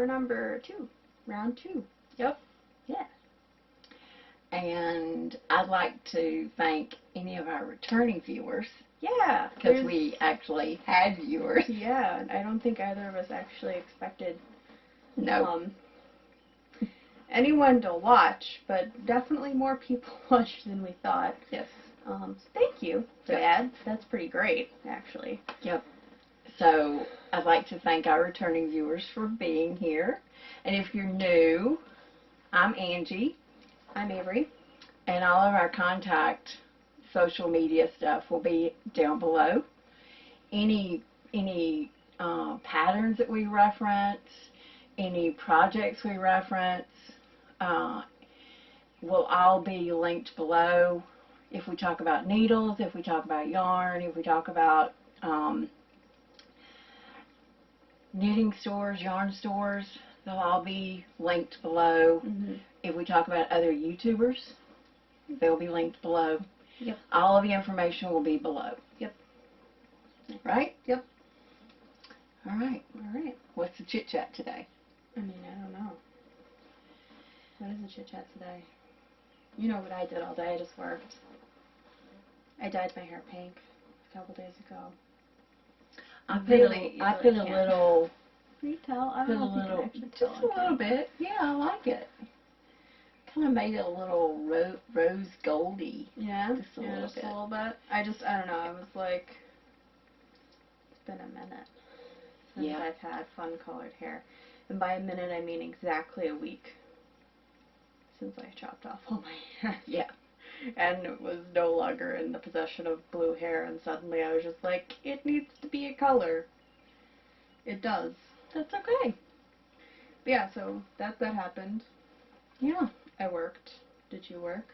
for number 2, round 2. Yep. Yeah. And I'd like to thank any of our returning viewers. Yeah. Because we actually had viewers. Yeah, I don't think either of us actually expected anyone to watch, but definitely more people watched than we thought. Yes. So thank you for that. That's pretty great, actually. Yep. So I'd like to thank our returning viewers for being here. And if you're new, I'm Angie. I'm Avery. And all of our contact social media stuff will be down below. Any patterns that we reference, any projects we reference, will all be linked below. If we talk about needles, if we talk about yarn, if we talk about knitting stores, yarn stores, they'll all be linked below. Mm-hmm. If we talk about other YouTubers, they'll be linked below. Yep. All of the information will be below. Yep. Right? Yep. All right. All right. What's the chit-chat today? I mean, I don't know. What is the chit-chat today? You know what I did all day. I just worked. I dyed my hair pink a couple days ago. I put a little. Can you tell? I don't know if you can actually tell. Just a little bit. Yeah, I like it. Kind of made it a little rose goldy. Yeah, just a little bit. I don't know. I was like, it's been a minute since I've had fun colored hair, and by a minute I mean exactly a week since I chopped off all my hair. Yeah. And it was no longer in the possession of blue hair, and suddenly I was just like, it needs to be a color. It does. That's okay. But yeah, so that happened. Yeah. I worked. Did you work?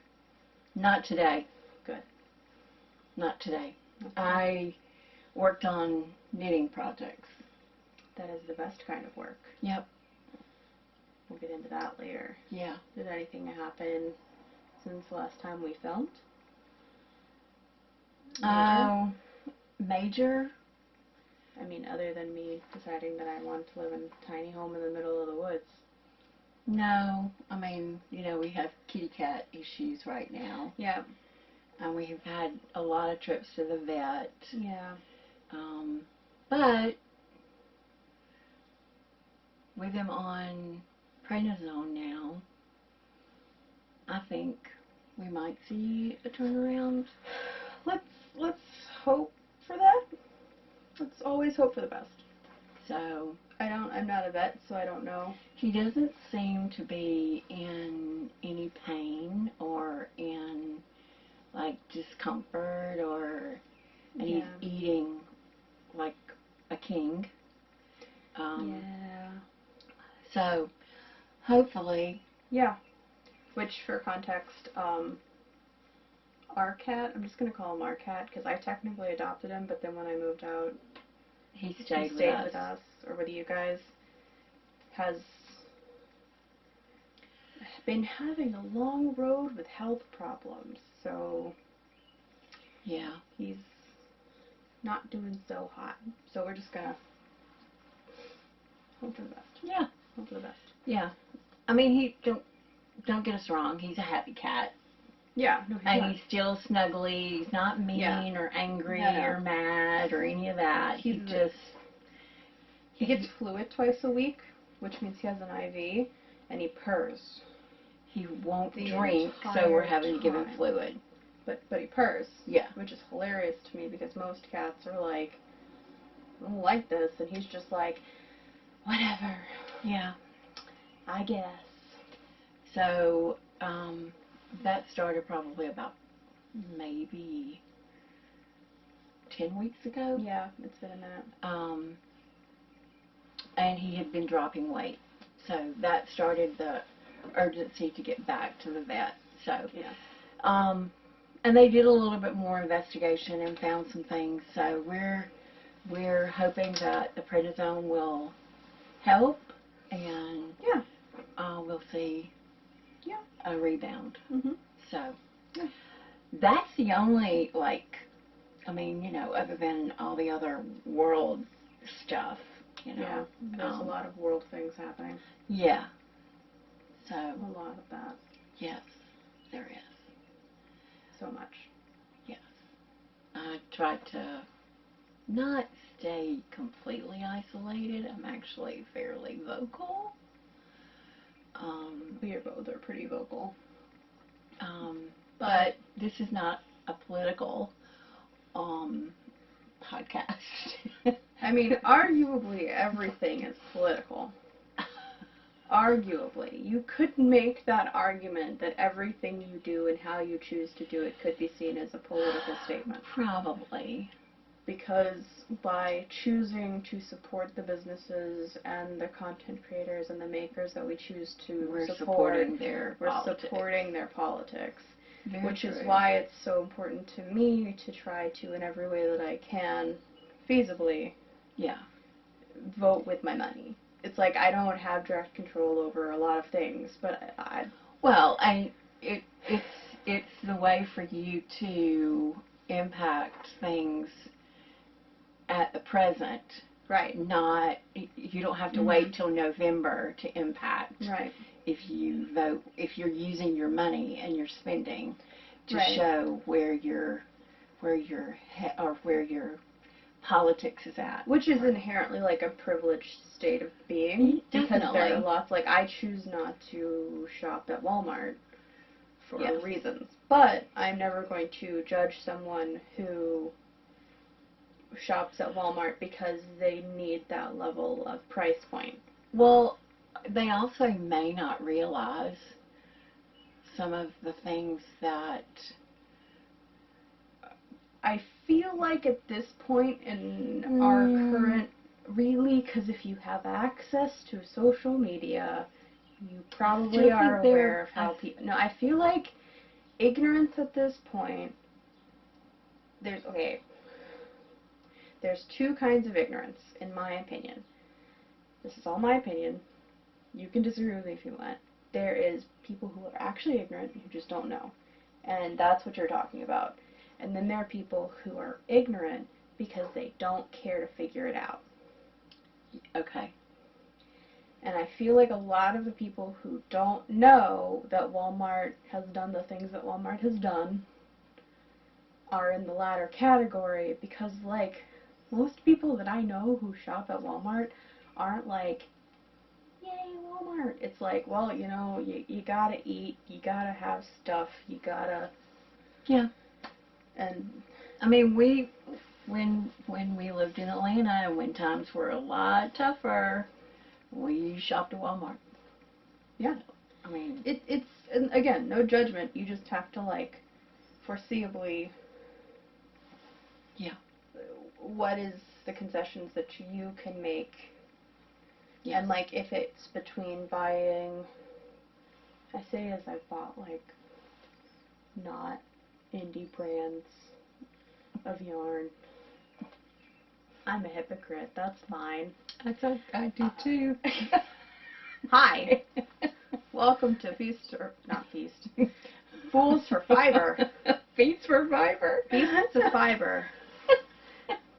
Not today. Good. Not today. Okay. I worked on knitting projects. That is the best kind of work. Yep. We'll get into that later. Yeah. Did anything happen since the last time we filmed? Major? I mean, other than me deciding that I want to live in a tiny home in the middle of the woods. No. I mean, you know, we have kitty cat issues right now. Yeah. And we have had a lot of trips to the vet. Yeah. But with him on prednisone now, I think we might see a turnaround. Let's hope for that. Let's always hope for the best. So I'm not a vet, so I don't know. He doesn't seem to be in any pain or in like discomfort and he's eating like a king. Yeah. So hopefully. Yeah. Which, for context, our cat, I'm just going to call him our cat, because I technically adopted him, but then when I moved out, he stayed with us, or with you guys, has been having a long road with health problems, so yeah, he's not doing so hot. So we're just going to hope for the best. Yeah. Hope for the best. Yeah. I mean, don't get us wrong, he's a happy cat. Yeah, no, he's still snuggly. He's not mean or angry or mad or any of that. He gets fluid twice a week, which means he has an IV, and he purs. He won't drink, so we're having to give him fluid. But he purs. Yeah. Which is hilarious to me because most cats are like, I don't like this, and he's just like, whatever. Yeah. I guess. So, that started probably about maybe 10 weeks ago. Yeah, it's been a minute. And he had been dropping weight. So that started the urgency to get back to the vet. So, yeah. And they did a little bit more investigation and found some things. So we're hoping that the prednisone will help, and we'll see a rebound. Mm-hmm. So that's the only, like, I mean, you know, other than all the other world stuff, you know. Yeah, there's a lot of world things happening. Yeah. So. A lot of that. Yes, there is. So much. Yes. I try to not stay completely isolated. I'm actually fairly vocal. We both are pretty vocal. But this is not a political podcast. I mean, arguably everything is political. Arguably. You could make that argument that everything you do and how you choose to do it could be seen as a political statement. Probably. Because by choosing to support the businesses and the content creators and the makers that we choose to we're support, supporting their we're politics. supporting their politics. Very which true. is why it's so important to me to try to, in every way that I can, feasibly, vote with my money. It's like I don't have direct control over a lot of things, but it's the way for you to impact things at the present. Right. You don't have to wait till November to impact. Right. If you vote, if you're using your money and you're spending to right. show where your politics is at. Which is inherently like a privileged state of being. Definitely. Because there are lots, like I choose not to shop at Walmart for reasons. But I'm never going to judge someone who shops at Walmart because they need that level of price point. Well, they also may not realize some of the things that I feel like at this point in our current, really, because if you have access to social media, you probably are aware of how people... No, I feel like ignorance at this point, there's two kinds of ignorance, in my opinion. This is all my opinion. You can disagree with me if you want. There is people who are actually ignorant who just don't know. And that's what you're talking about. And then there are people who are ignorant because they don't care to figure it out. Okay. And I feel like a lot of the people who don't know that Walmart has done the things that Walmart has done are in the latter category because, like, most people that I know who shop at Walmart aren't like, yay, Walmart. It's like, well, you know, you gotta eat, you gotta have stuff, you gotta... Yeah. And, I mean, when we lived in Atlanta and when times were a lot tougher, we shopped at Walmart. Yeah. I mean... It's, and again, no judgment. You just have to, like, foreseeably... Yeah. What is the concessions that you can make? Yes. And, like, if it's between buying... I say as I've bought, like, not indie brands of yarn. I'm a hypocrite. That's fine. I do too. Hi. Welcome to Feast, or not Feast. Fools for Fiber. Feast for Fiber. Feast to Fiber.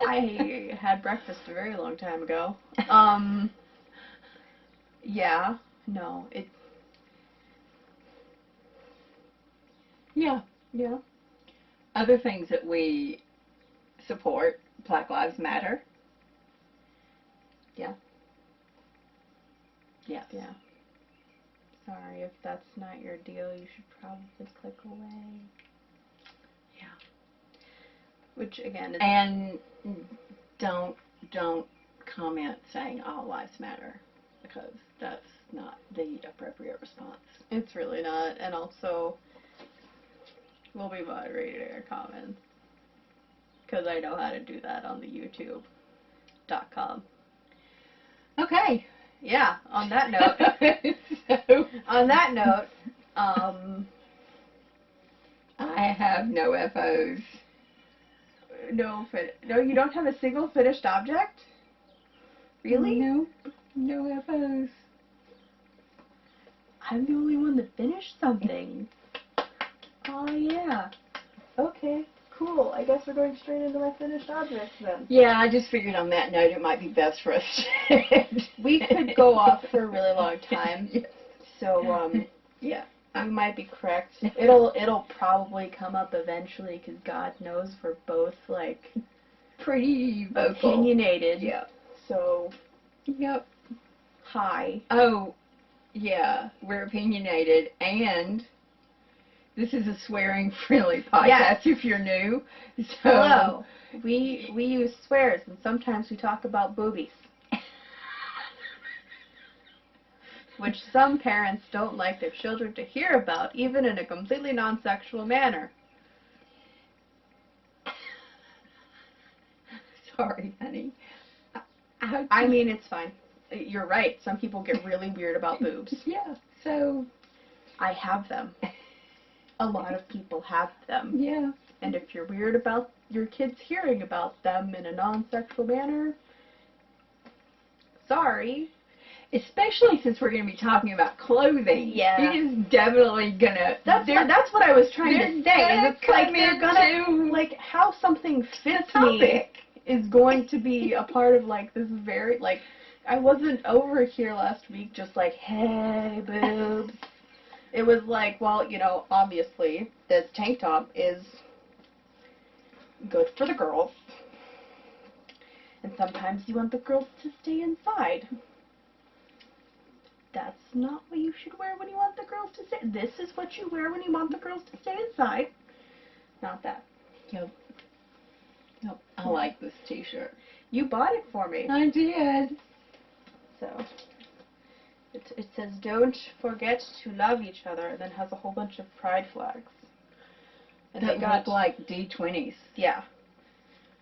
I had breakfast a very long time ago. Yeah. No. Yeah. Yeah. Other things that we support, Black Lives Matter. Yeah. Yes. Yeah. Sorry, if that's not your deal, you should probably click away. Yeah. Which, again, is... And don't comment saying all lives matter, because that's not the appropriate response. It's really not, and also, we'll be moderating our comments, because I know how to do that on the YouTube.com. Okay. Yeah, on that note, I have no FOs. No, you don't have a single finished object? Really? Nope, no FOs. I'm the only one that finished something. Oh, yeah. Okay, cool. I guess we're going straight into my finished objects then. Yeah, I just figured on that note it might be best for us to We could go off for a really long time. Yes. So, Yeah. you might be correct. It'll probably come up eventually, because God knows we're both, like, Pretty vocal. opinionated. Yeah. So, Yep. hi. Oh, yeah, we're opinionated, and this is a swearing-friendly podcast Yes. if you're new. So, Hello. We use swears, and sometimes we talk about boobies. Which some parents don't like their children to hear about, even in a completely non-sexual manner. Sorry, honey. I mean, it's fine. You're right. Some people get really weird about boobs. Yeah, so... I have them. A lot of people have them. Yeah. And if you're weird about your kids hearing about them in a non-sexual manner, sorry. Especially since we're going to be talking about clothing. Yeah. It is definitely going to... That's what I was trying to say. Gonna It's like they're gonna... Like, how something fits me is going to be a part of, like, this very... Like, I wasn't over here last week just like, hey, boobs. It was like, well, you know, obviously, this tank top is good for the girls. And sometimes you want the girls to stay inside. That's not what you should wear when you want the girls to stay. This is what you wear when you want the girls to stay inside. Not that. Yep. I like this t-shirt. You bought it for me. I did. So, it says, don't forget to love each other, and then has a whole bunch of pride flags. And That they got, look like D20s. yeah.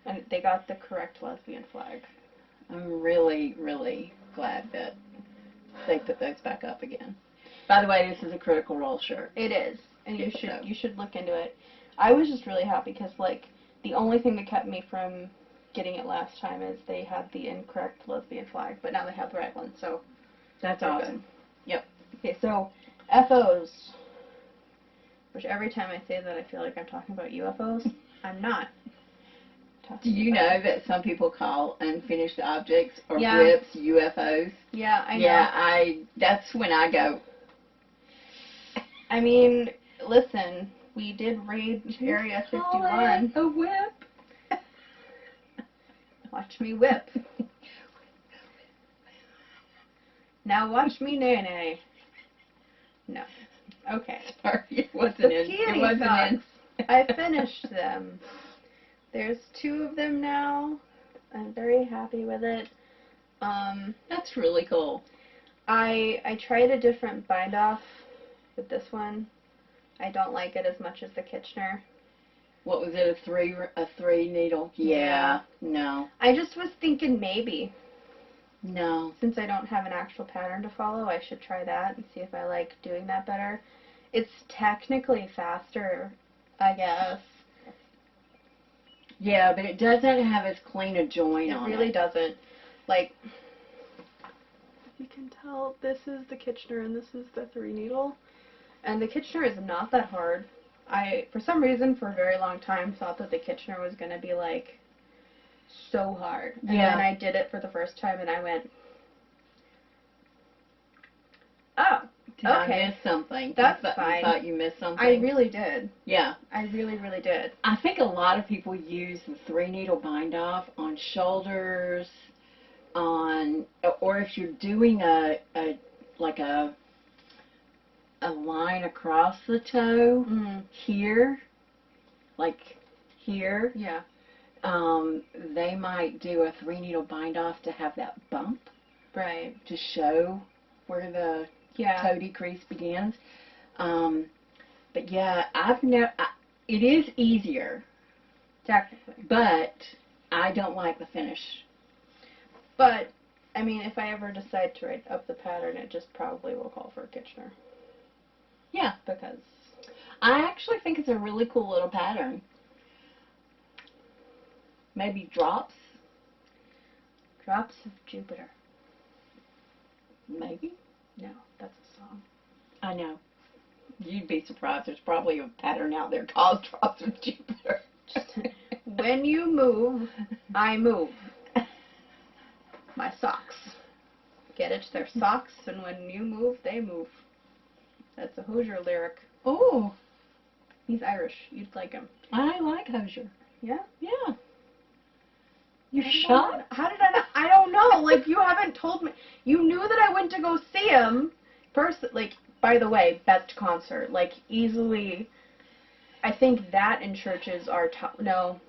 And they got the correct lesbian flag. I'm really, really glad that they put those back up again. By the way, this is a Critical Role shirt. It is, and Yeah, you should look into it. I was just really happy because, like, the only thing that kept me from getting it last time is they had the incorrect lesbian flag, but now they have the right one, so That's we're awesome. good. Yep. Okay, so FOs, which every time I say that I feel like I'm talking about UFOs. I'm not. Do you know that some people call unfinished objects or Yeah. WIPs UFOs? Yeah, I know. Yeah, that's when I go. I mean, listen, we did raid Area 51. A whip. Watch me whip. Now watch me nay-nay. No. Okay. Sorry, it wasn't The in. Peony It wasn't Socks. in. I finished them. There's 2 of them now. I'm very happy with it. That's really cool. I tried a different bind-off with this one. I don't like it as much as the Kitchener. What was it? A three needle? Yeah. No. I just was thinking maybe. No. Since I don't have an actual pattern to follow, I should try that and see if I like doing that better. It's technically faster, I guess. Yeah, but it doesn't have as clean a join on it. It really doesn't. Like, you can tell this is the Kitchener and this is the 3 needle. And the Kitchener is not that hard. I, for some reason, for a very long time, thought that the Kitchener was going to be, like, so hard. And then I did it for the first time and I went, oh, Did I miss something? That's You fine. thought you missed something? I really did. Yeah. I really, really did. I think a lot of people use the 3 needle bind off on shoulders, or if you're doing a line across the toe here, like here. Yeah. They might do a 3 needle bind off to have that bump. Right. To show where the toe decrease begins. But yeah, it is easier. Technically. But I don't like the finish. But, I mean, if I ever decide to write up the pattern, it just probably will call for a Kitchener. Yeah. Because I actually think it's a really cool little pattern. Maybe Drops. Drops of Jupiter. Maybe. No, that's a song. I know. You'd be surprised. There's probably a pattern out there called Drops of Jupiter. When you move, I move. My socks. Get it? They're socks, and when you move, they move. That's a Hozier lyric. Oh. He's Irish. You'd like him. I like Hozier. Yeah? Yeah. You're shocked? How did I not? I don't know. Like, you haven't told me. You knew that I went to go see him. Like, by the way, best concert. Like, easily. I think that in churches are top. No.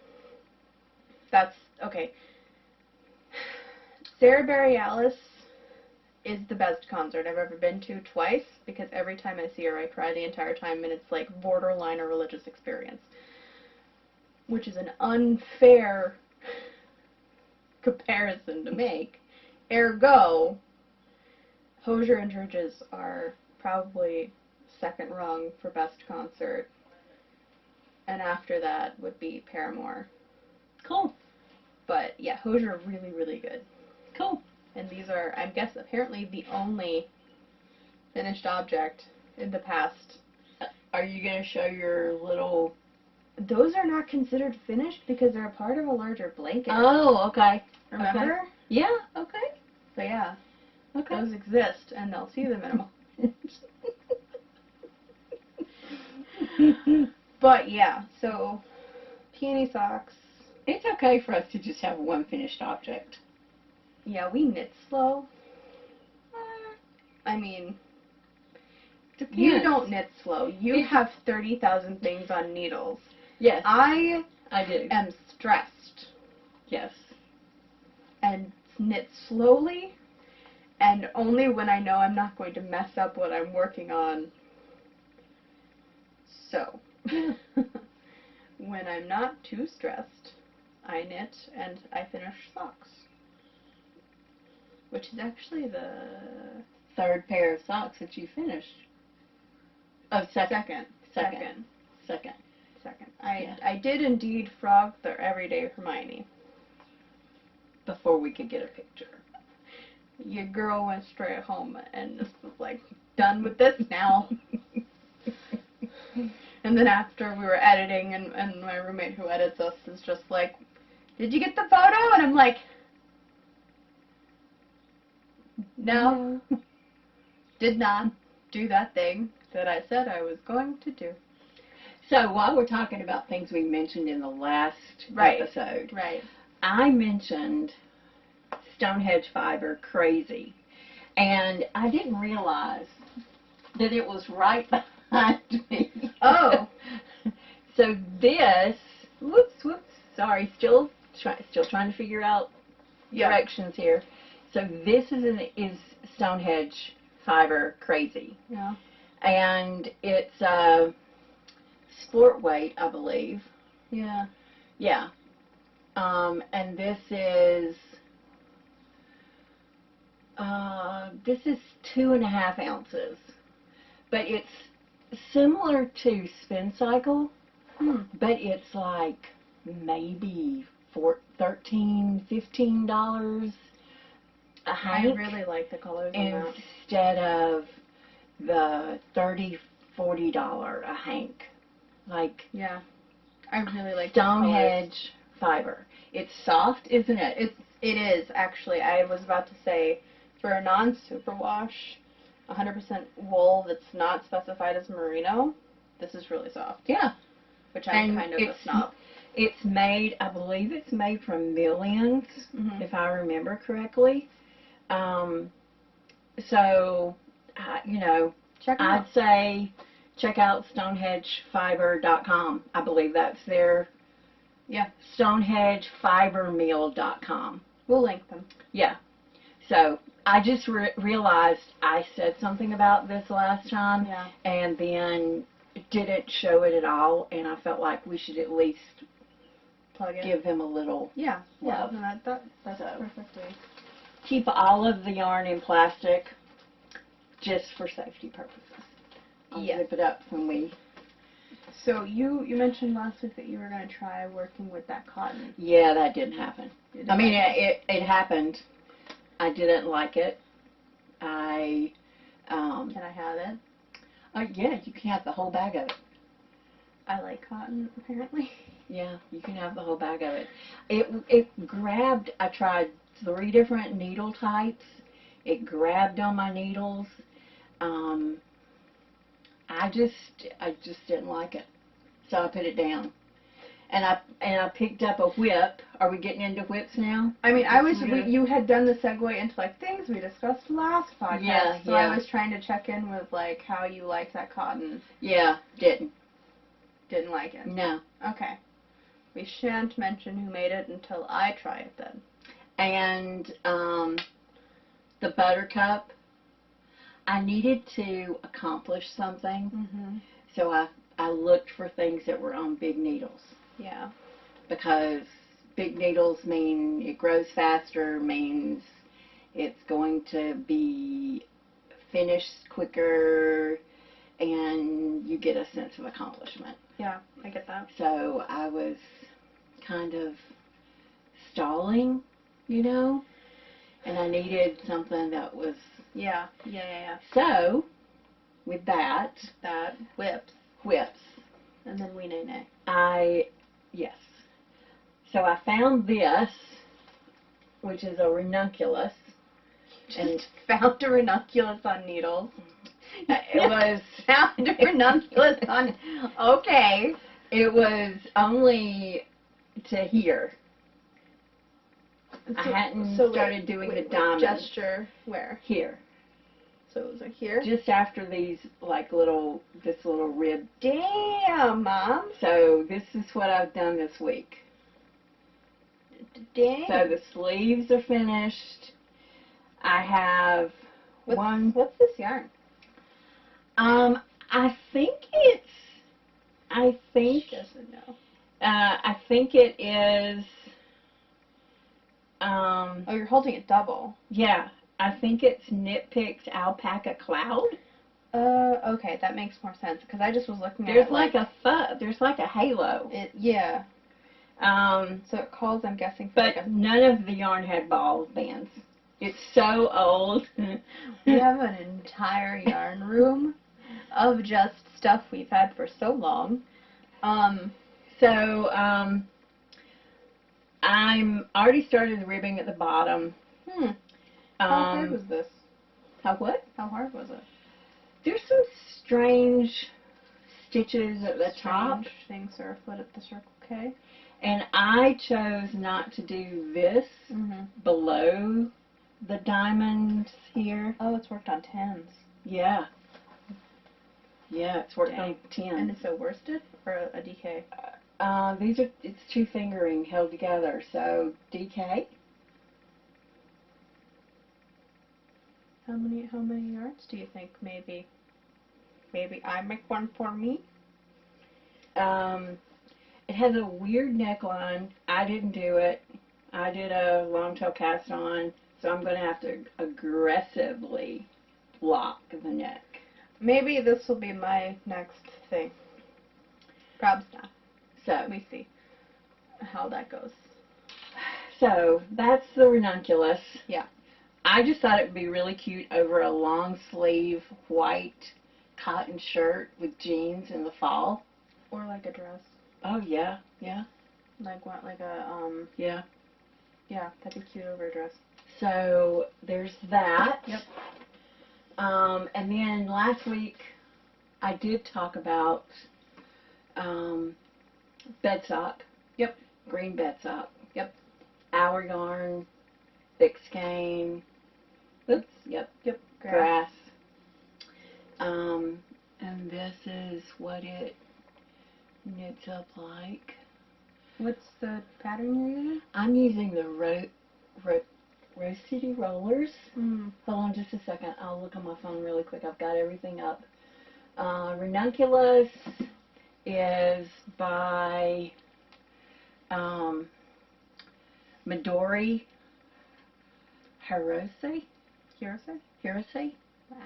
That's. Okay. Sarah Bareilles is the best concert I've ever been to twice, because every time I see her I cry the entire time, and it's like borderline a religious experience, which is an unfair comparison to make. Ergo, Hozier and churches are probably second rung for best concert, and after that would be Paramore. Cool. But yeah, Hozier really, really good. Cool. And these are, I guess, apparently the only finished object in the past. Are you going to show your little... Those are not considered finished because they're a part of a larger blanket. Oh, okay. Remember? Okay. Yeah, okay. So yeah, Okay. those exist, and they'll see them in a moment. But yeah, so Peony Socks. It's okay for us to just have one finished object. Yeah, we knit slow. I mean, Depends. you don't knit slow. You have 30,000 things on needles. Yes. I do. am stressed. Yes. And knit slowly, and only when I know I'm not going to mess up what I'm working on. So, when I'm not too stressed, I knit and I finish socks. Which is actually the third pair of socks that you finished. Oh, second. Second. Yeah. I did indeed frog the everyday Hermione. Before we could get a picture. Your girl went straight home and just was like, done with this now. And then after we were editing, and my roommate who edits us is just like, did you get the photo? And I'm like, no. Did not do that thing that I said I was going to do. So while we're talking about things we mentioned in the last episode, Right. I mentioned StoneHedge fiber crazy, and I didn't realize that it was right behind me. Oh. So this, whoops, sorry, still trying to figure out directions here. So this is StoneHedge fiber crazy. Yeah. And it's sport weight, I believe. Yeah. Yeah. And this is 2.5 ounces, but it's similar to Spin Cycle, but it's like maybe $13, $15 a hank. I really like the colors in that. Instead of the $30, $40 a hank. Like, yeah, I really like StoneHedge fiber. It's soft, isn't it? It is, actually. I was about to say, for a non-superwash, 100% wool that's not specified as merino, this is really soft. Yeah. Which I'm kind of a snob. It's made, I believe it's made from Millions, if I remember correctly. So, you know, I'd say check out StoneHedgeFiber.com. I believe that's their, StoneHedgeFiberMill.com. We'll link them. Yeah. So, I just realized I said something about this last time, and then didn't show it at all, and I felt like we should at least plug it. Give them a little love. Yeah, that's perfectly. Keep all of the yarn in plastic just for safety purposes. I'll zip it up when we... So you mentioned last week that you were going to try working with that cotton. Yeah, that didn't happen. I mean, it happened. I didn't like it. Can I have it? Yeah, you can have the whole bag of it. I like cotton, apparently. Yeah, you can have the whole bag of it. It grabbed, I tried 3 different needle types. It grabbed on my needles. I just didn't like it. So I put it down. And I picked up a WiP. Are we getting into WiPs now? I mean, you had done the segue into like things we discussed last podcast. Yeah, so I was trying to check in with like how you liked that cotton. Yeah, didn't like it. No. Okay. We shan't mention who made it until I try it then. And the Buttercup, I needed to accomplish something. Mm-hmm. So I looked for things that were on big needles. Yeah. Because big needles mean it grows faster, means it's going to be finished quicker, and you get a sense of accomplishment. Yeah, I get that. So I was kind of stalling, you know, and I needed something that was... Yeah. So, with that WiPs. And then we nay. Yes. So I found this, which is a Renunculous. And found a Renunculous on needles. It was... Found a Renunculous on... Okay. It was only to here. I hadn't started doing the diamond. Gesture where? Here. So it was like here? Just after these, like, this little rib. Damn, Mom. So this is what I've done this week. Dang. So the sleeves are finished. I have What's this yarn? I think it's... She doesn't know. I think it is... oh, you're holding it double. Yeah. I think it's Knit Picks Alpaca Cloud. Okay, that makes more sense, because I just was looking at There's it like there's like a halo. Yeah. So it calls, I'm guessing, for but none of the yarn had ball bands. It's so old. We have an entire yarn room of just stuff we've had for so long. I'm already started the ribbing at the bottom. How hard was this? How what? How hard was it? There's some strange stitches at the top. Strange things are afoot at the Circle K. And I chose not to do this below the diamonds here. Oh, it's worked on 10s. Yeah. Yeah, it's worked on 10s. And it's a worsted or a DK? It's 2 fingering held together, so DK. How many yards do you think maybe I make one for me? It has a weird neckline. I didn't do it. I did a long tail cast on, so I'm going to have to aggressively block the neck. Maybe this will be my next thing. Probs not. So we see how that goes. So that's the Renunculous. Yeah. I just thought it would be really cute over a long sleeve white cotton shirt with jeans in the fall. Or like a dress. Oh yeah, yeah. Like what? Like a Yeah. Yeah, that'd be cute over a dress. So there's that. Yep. And then last week I did talk about bed sock. Yep. Green bed sock. Yep. Our yarn, thick skein. Oops. Yep. Yep. Grass. And this is what it knits up like. What's the pattern you're using? I'm using the Rose City Rollers. Mm. Hold on just a second. I'll look on my phone really quick. I've got everything up. Renunculous is by Midori Hirose? Hirose?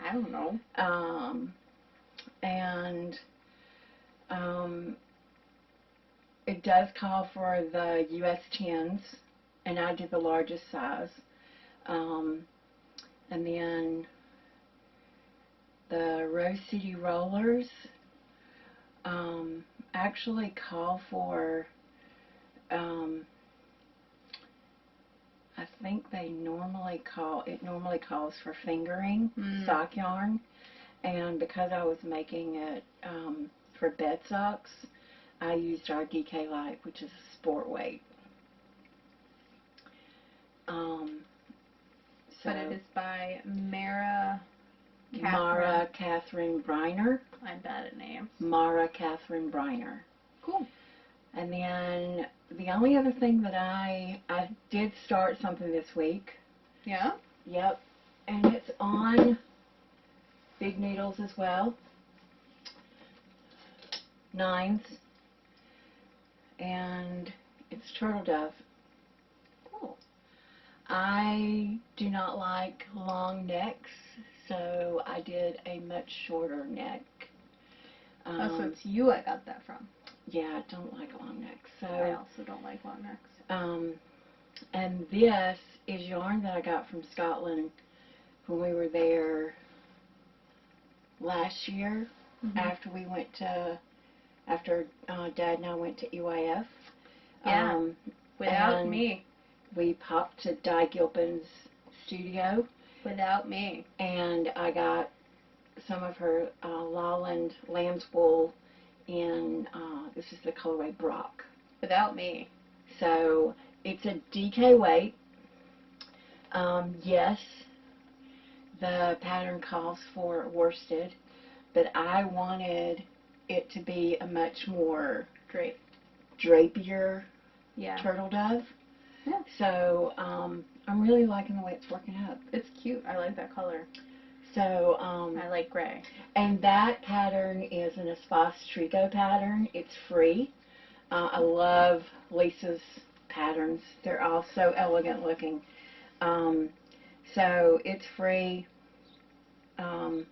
I don't know. And it does call for the US 10s, and I did the largest size. And then the Rose City Rollers actually call for, I think it normally calls for fingering sock yarn, and because I was making it for bed socks, I used our DK Light, which is a sport weight. But it is by Mara Catherine Briner. I'm bad at names. Mara Catherine Briner. Cool. And then the only other thing that I did start something this week. Yeah? Yep. And it's on big needles as well. 9s. And it's TurtleDove. Cool. I do not like long necks, so I did a much shorter neck. So it's you I got that from. Yeah, I don't like long necks. So I also don't like long necks. And this is yarn that I got from Scotland when we were there last year, after we went to, Dad and I went to EYF. Yeah, without me. We popped to Di Gilpin's studio. Without me. And I got some of her Lowland lamb's wool in, this is the colorway Brock. Without me. So it's a DK weight. Yes, the pattern calls for worsted, but I wanted it to be a much more drapier TurtleDove. Yeah. So I'm really liking the way it's working out. It's cute. I like that color. So I like gray. And that pattern is an Espace Tricot pattern. It's free. I love Lisa's patterns. They're all so elegant looking. So it's free on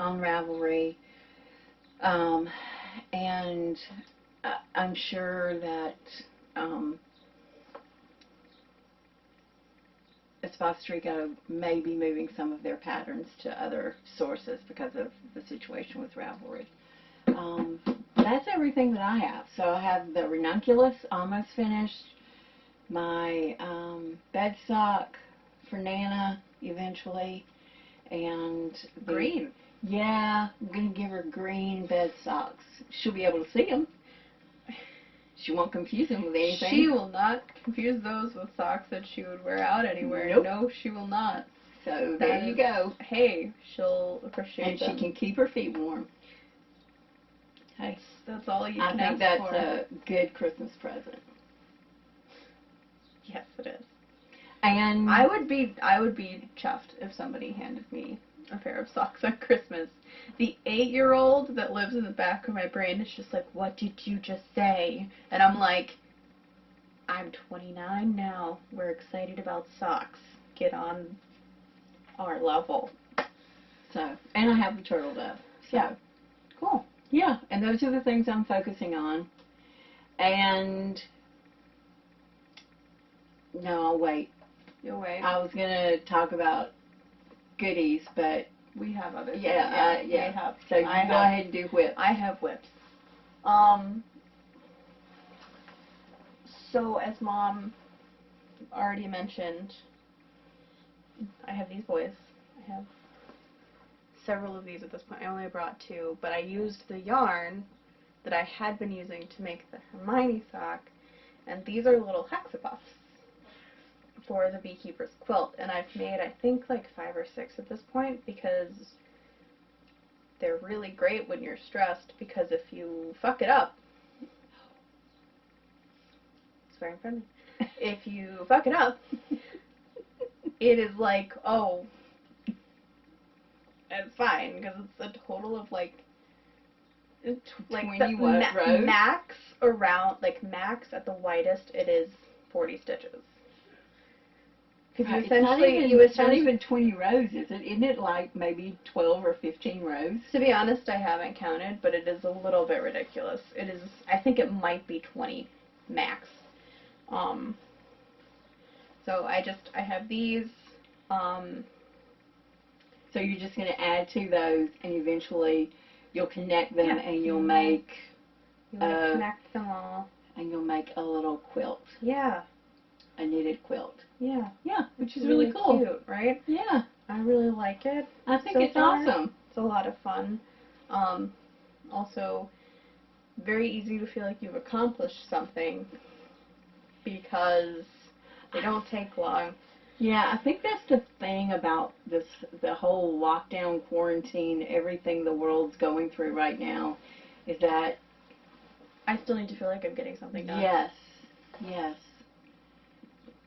Ravelry. And I'm sure that Espace Tricot may be moving some of their patterns to other sources because of the situation with Ravelry. That's everything that I have. So I have the Renunculous almost finished, my bed sock for Nana eventually, and green. Yeah, I'm going to give her green bed socks. She'll be able to see them. She won't confuse them with anything. She will not confuse those with socks that she would wear out anywhere. Nope. No, she will not. So there you go. Hey, she'll appreciate them. And she can keep her feet warm. Hey, that's all you can ask for. I think that's a good Christmas present. Yes, it is. And I would be chuffed if somebody handed me a pair of socks on Christmas. The 8-year-old that lives in the back of my brain is just like, what did you just say? And I'm like, I'm 29 now. We're excited about socks. Get on our level. So, and I have the TurtleDove. So, yeah. Cool. Yeah, and those are the things I'm focusing on. And, no, I'll wait. You'll wait. I was going to talk about goodies, but we have other things. Yeah. We have. So you go ahead and do WiP. I have WiPs. So as Mom already mentioned, I have these boys. I have several of these at this point. I only brought 2, but I used the yarn that I had been using to make the Hermione sock, and these are little hexapuffs for the Beekeeper's quilt, and I've made, I think, like 5 or 6 at this point, because they're really great when you're stressed, because if you fuck it up, it's very friendly, if you fuck it up, it is like, oh, it's fine, because it's a total of like 20 rows? Max around, like max at the widest, it is 40 stitches. Right. It's not even 20 rows, is it? Isn't it like maybe 12 or 15 rows? To be honest, I haven't counted, but it is a little bit ridiculous. It is, I think it might be 20 max. So I have these. So you're just going to add to those and eventually you'll connect them and you'll make connect them all. And you'll make a little quilt. Yeah. A knitted quilt. Yeah. Yeah, which is really cool. Cute, right? Yeah. I really like it. I think it's awesome. It's a lot of fun. Also, very easy to feel like you've accomplished something because they don't take long. Yeah, I think that's the thing about the whole lockdown, quarantine, everything the world's going through right now, is that I still need to feel like I'm getting something done. Yes, yes.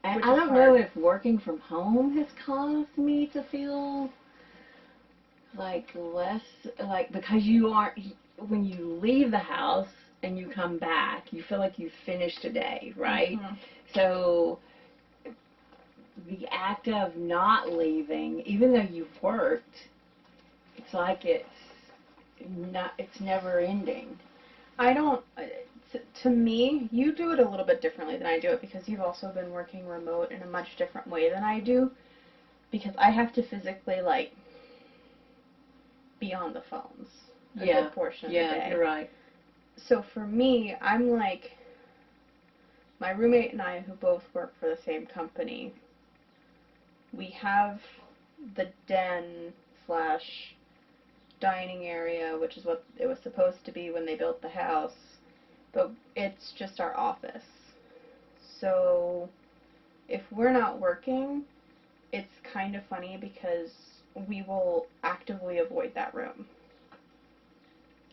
And I don't know if working from home has caused me to feel like less, like, because you aren't, when you leave the house and you come back, you feel like you've finished a day, right? Mm-hmm. So the act of not leaving, even though you've worked, it's like it's never ending. I don't, to me, you do it a little bit differently than I do it because you've also been working remote in a much different way than I do, because I have to physically, like, be on the phones a good portion of the day. Yeah, you're right. So for me, I'm like, my roommate and I, who both work for the same company, we have the den / dining area, which is what it was supposed to be when they built the house, but it's just our office. So if we're not working, it's kind of funny because we will actively avoid that room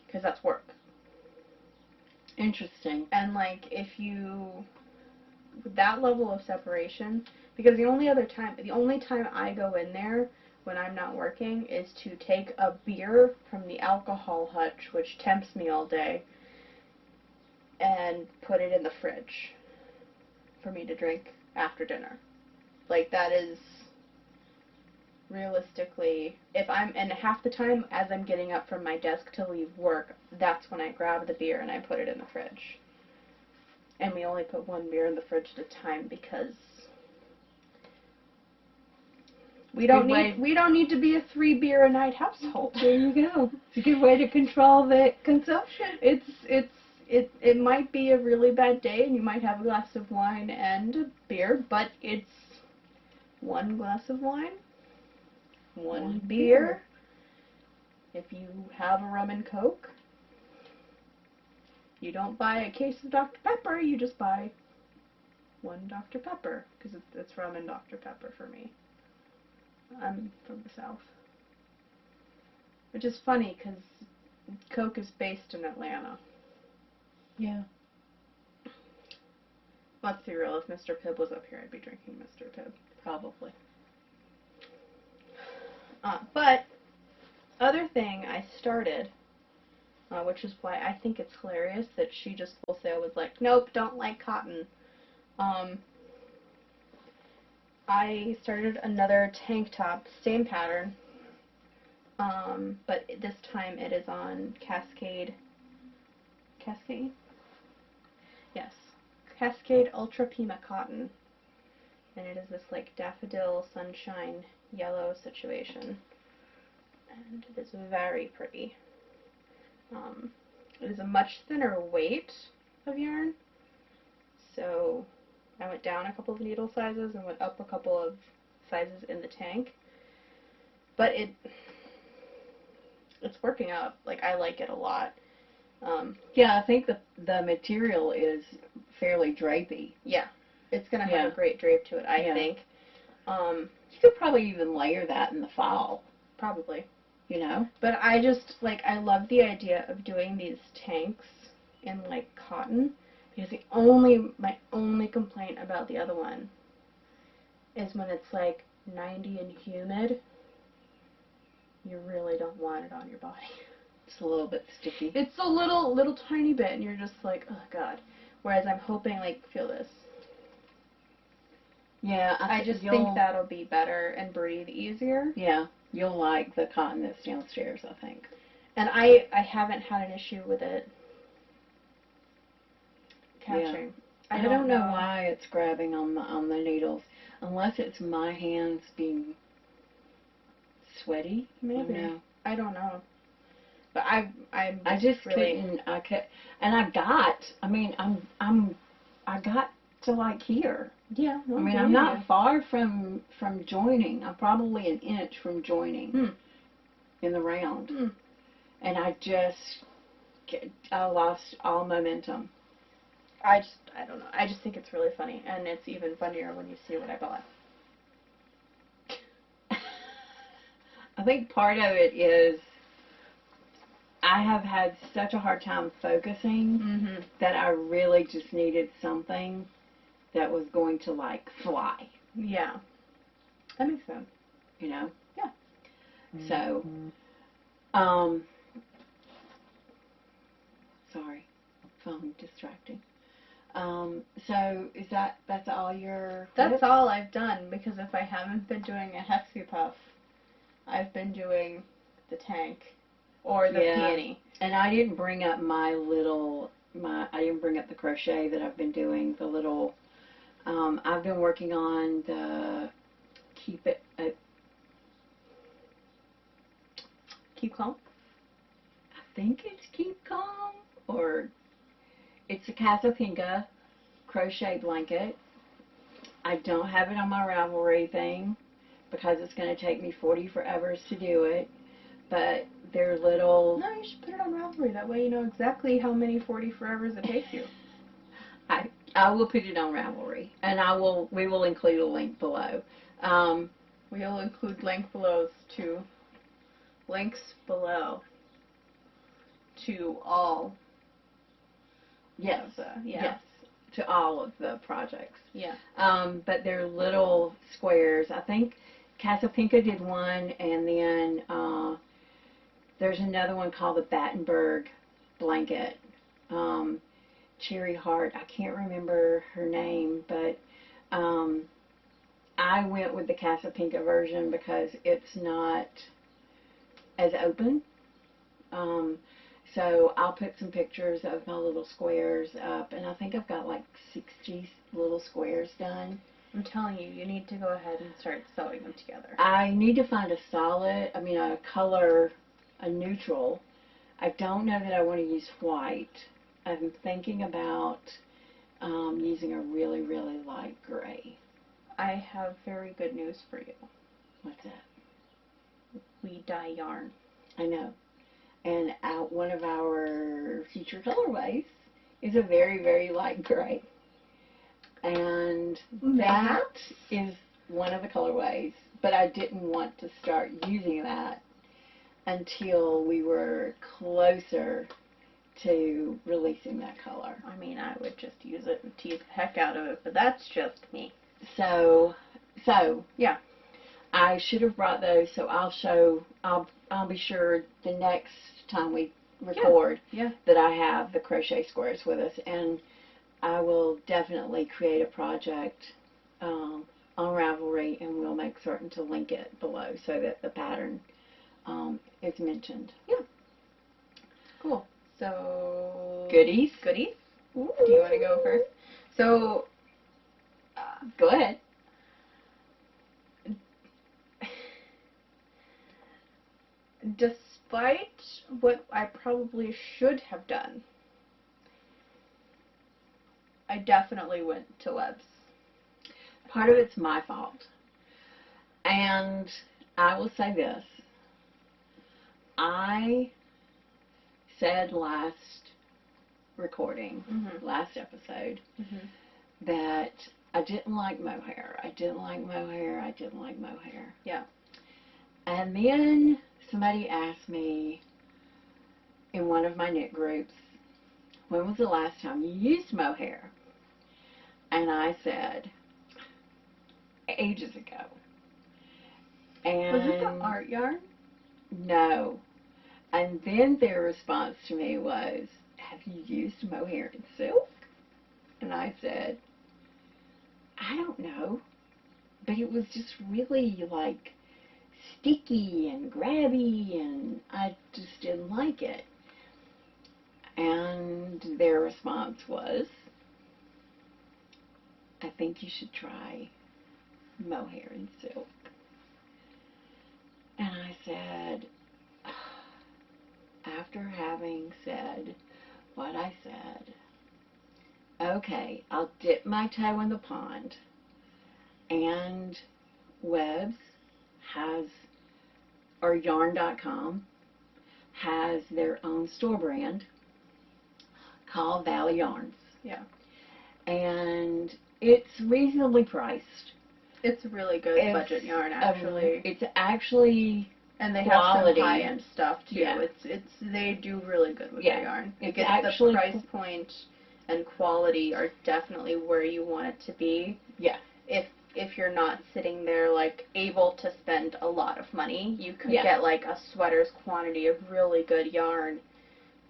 because that's work. Interesting. And like, if you, with that level of separation, because the only time I go in there when I'm not working is to take a beer from the alcohol hutch, which tempts me all day, and put it in the fridge for me to drink after dinner. Like, that is realistically, and half the time as I'm getting up from my desk to leave work, that's when I grab the beer and I put it in the fridge. And we only put one beer in the fridge at a time because we don't need to be a 3 beer a night household. There you go. It's a good way to control the consumption. It might be a really bad day and you might have a glass of wine and a beer, but it's one glass of wine, one beer. If you have a rum and coke, you don't buy a case of Dr. Pepper, you just buy one Dr. Pepper, because it's rum and Dr. Pepper for me. I'm from the South. Which is funny, because Coke is based in Atlanta. Yeah. Let's be real, if Mr. Pibb was up here, I'd be drinking Mr. Pibb. Probably. But, other thing I started, which is why I think it's hilarious that she just wholesale was like, nope, don't like cotton. I started another tank top, same pattern, but this time it is on Cascade, yes, Cascade Ultra Pima Cotton, and it is this like daffodil sunshine yellow situation, and it is very pretty. It is a much thinner weight of yarn, so I went down a couple of needle sizes and went up a couple of sizes in the tank, but it's working out. Like, I like it a lot. Yeah, I think the material is fairly drapey. Yeah, it's going to have a great drape to it, I think. You could probably even layer that in the fall. Probably. You know? But I just, like, I love the idea of doing these tanks in, like, cotton, because my only complaint about the other one is when it's, like, 90 and humid, you really don't want it on your body. It's a little bit sticky. It's a little tiny bit, and you're just like, oh, God. Whereas I'm hoping, like, feel this. Yeah, I just think that'll be better and breathe easier. Yeah, you'll like the cotton that's downstairs, I think. And I haven't had an issue with it catching. Yeah. I don't know why it's grabbing on the needles, unless it's my hands being sweaty. Maybe. I don't know. But I just really couldn't. And I got to like here. Yeah. I mean, I'm not far from joining. I'm probably an inch from joining in the round. And I lost all momentum. I don't know. I just think it's really funny, and it's even funnier when you see what I bought. I think part of it is I have had such a hard time focusing that I really just needed something that was going to, like, fly. Yeah. That makes sense. You know? Yeah. So, sorry, phone distracting. So that's all your... That's all I've done, because if I haven't been doing a Hexie Puff, I've been doing the Tanke or the Peony. And I didn't bring up I didn't bring up the crochet that I've been doing, the little, I've been working on the Keep Calm? I think it's Keep Calm, or it's a Casapinka crochet blanket. I don't have it on my Ravelry thing because it's going to take me 40 forevers to do it, but they're little... No, you should put it on Ravelry. That way you know exactly how many 40 forevers it takes you. I will put it on Ravelry, and we will include a link below. We'll include links below to all. Yes. Yes. To all of the projects. Yeah. But they're little squares. I think Casapinka did one, and then there's another one called the Battenberg blanket. Cherry Heart, I can't remember her name, but I went with the Casapinka version because it's not as open. So I'll put some pictures of my little squares up, and I think I've got like 60 little squares done. I'm telling you, you need to go ahead and start sewing them together. I need to find a color, a neutral. I don't know that I want to use white. I'm thinking about using a really, really light gray. I have very good news for you. What's that? We dye yarn. I know. And one of our future colorways is a very, very light gray. And that is one of the colorways. But I didn't want to start using that until we were closer to releasing that color. I mean, I would just use it and tease the heck out of it, but that's just me. So yeah, I should have brought those. So I'll be sure the next time we record that I have the crochet squares with us, and I will definitely create a project on Ravelry, and we'll make certain to link it below so that the pattern is mentioned. Yeah. Cool. So... Goodies? Ooh. Do you want to go first? So... go ahead. Despite what I probably should have done, I definitely went to Webs. Part of it's my fault. And I will say this. I said last recording, last episode, that I didn't like mohair. I didn't like mohair. I didn't like mohair. Yeah. And then somebody asked me in one of my knit groups, when was the last time you used mohair? And I said, ages ago. And was it the art yarn? No. And then their response to me was, have you used mohair in silk? And I said, I don't know. But it was just really like sticky and grabby, and I just didn't like it. And their response was, I think you should try mohair in silk. And I said, after having said what I said, okay, I'll dip my toe in the pond. And Webs has, or yarn.com has their own store brand called Valet Yarns. Yeah. And it's reasonably priced. It's really good budget yarn, actually. It's actually and they quality. Have some high-end stuff too. Yeah. They do really good with their yarn. It's the actually price point and quality are definitely where you want it to be. Yeah. If you're not sitting there like able to spend a lot of money, you could get like a sweater's quantity of really good yarn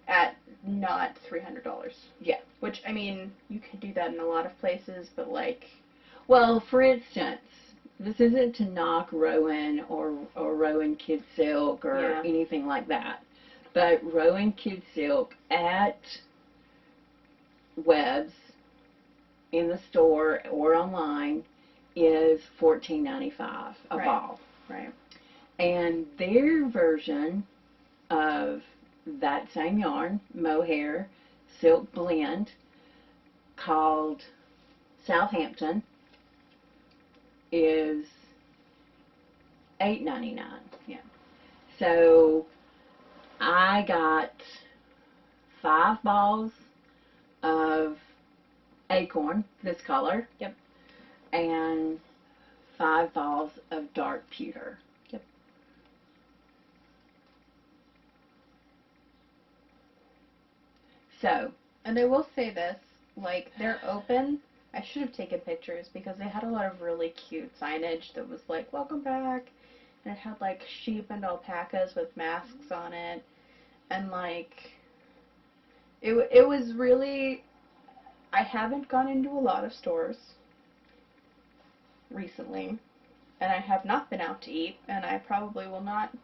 at not $300. Yeah. Which, I mean, you could do that in a lot of places, but like... Well, for instance, this isn't to knock Rowan or Rowan Kid Silk or anything like that, but Rowan Kid Silk at Webs in the store or online is $14.95 a ball. Right. And their version of that same yarn, mohair silk blend, called Southampton, is $8.99. Yeah. So I got 5 balls of acorn, this color. Yep. And 5 balls of dark pewter. Yep. So, and I will say this, like, they're open. I should have taken pictures because they had a lot of really cute signage that was like, welcome back. And it had like sheep and alpacas with masks on it. And like, it was really, I haven't gone into a lot of stores recently. And I have not been out to eat. And I probably will not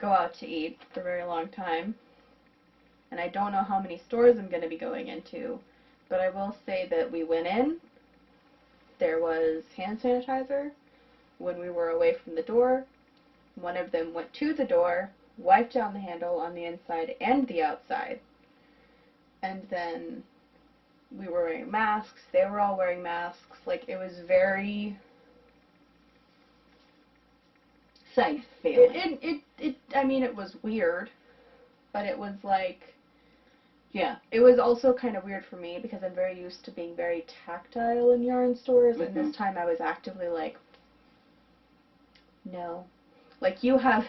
go out to eat for a very long time. And I don't know how many stores I'm going to be going into. But I will say that we went in, there was hand sanitizer when we were away from the door. One of them went to the door, wiped down the handle on the inside and the outside. And then we were wearing masks, they were all wearing masks. Like, it was very... safe feeling. I mean, it was weird, but it was like... Yeah. It was also kind of weird for me because I'm very used to being very tactile in yarn stores, and this time I was actively like, no. Like, you have,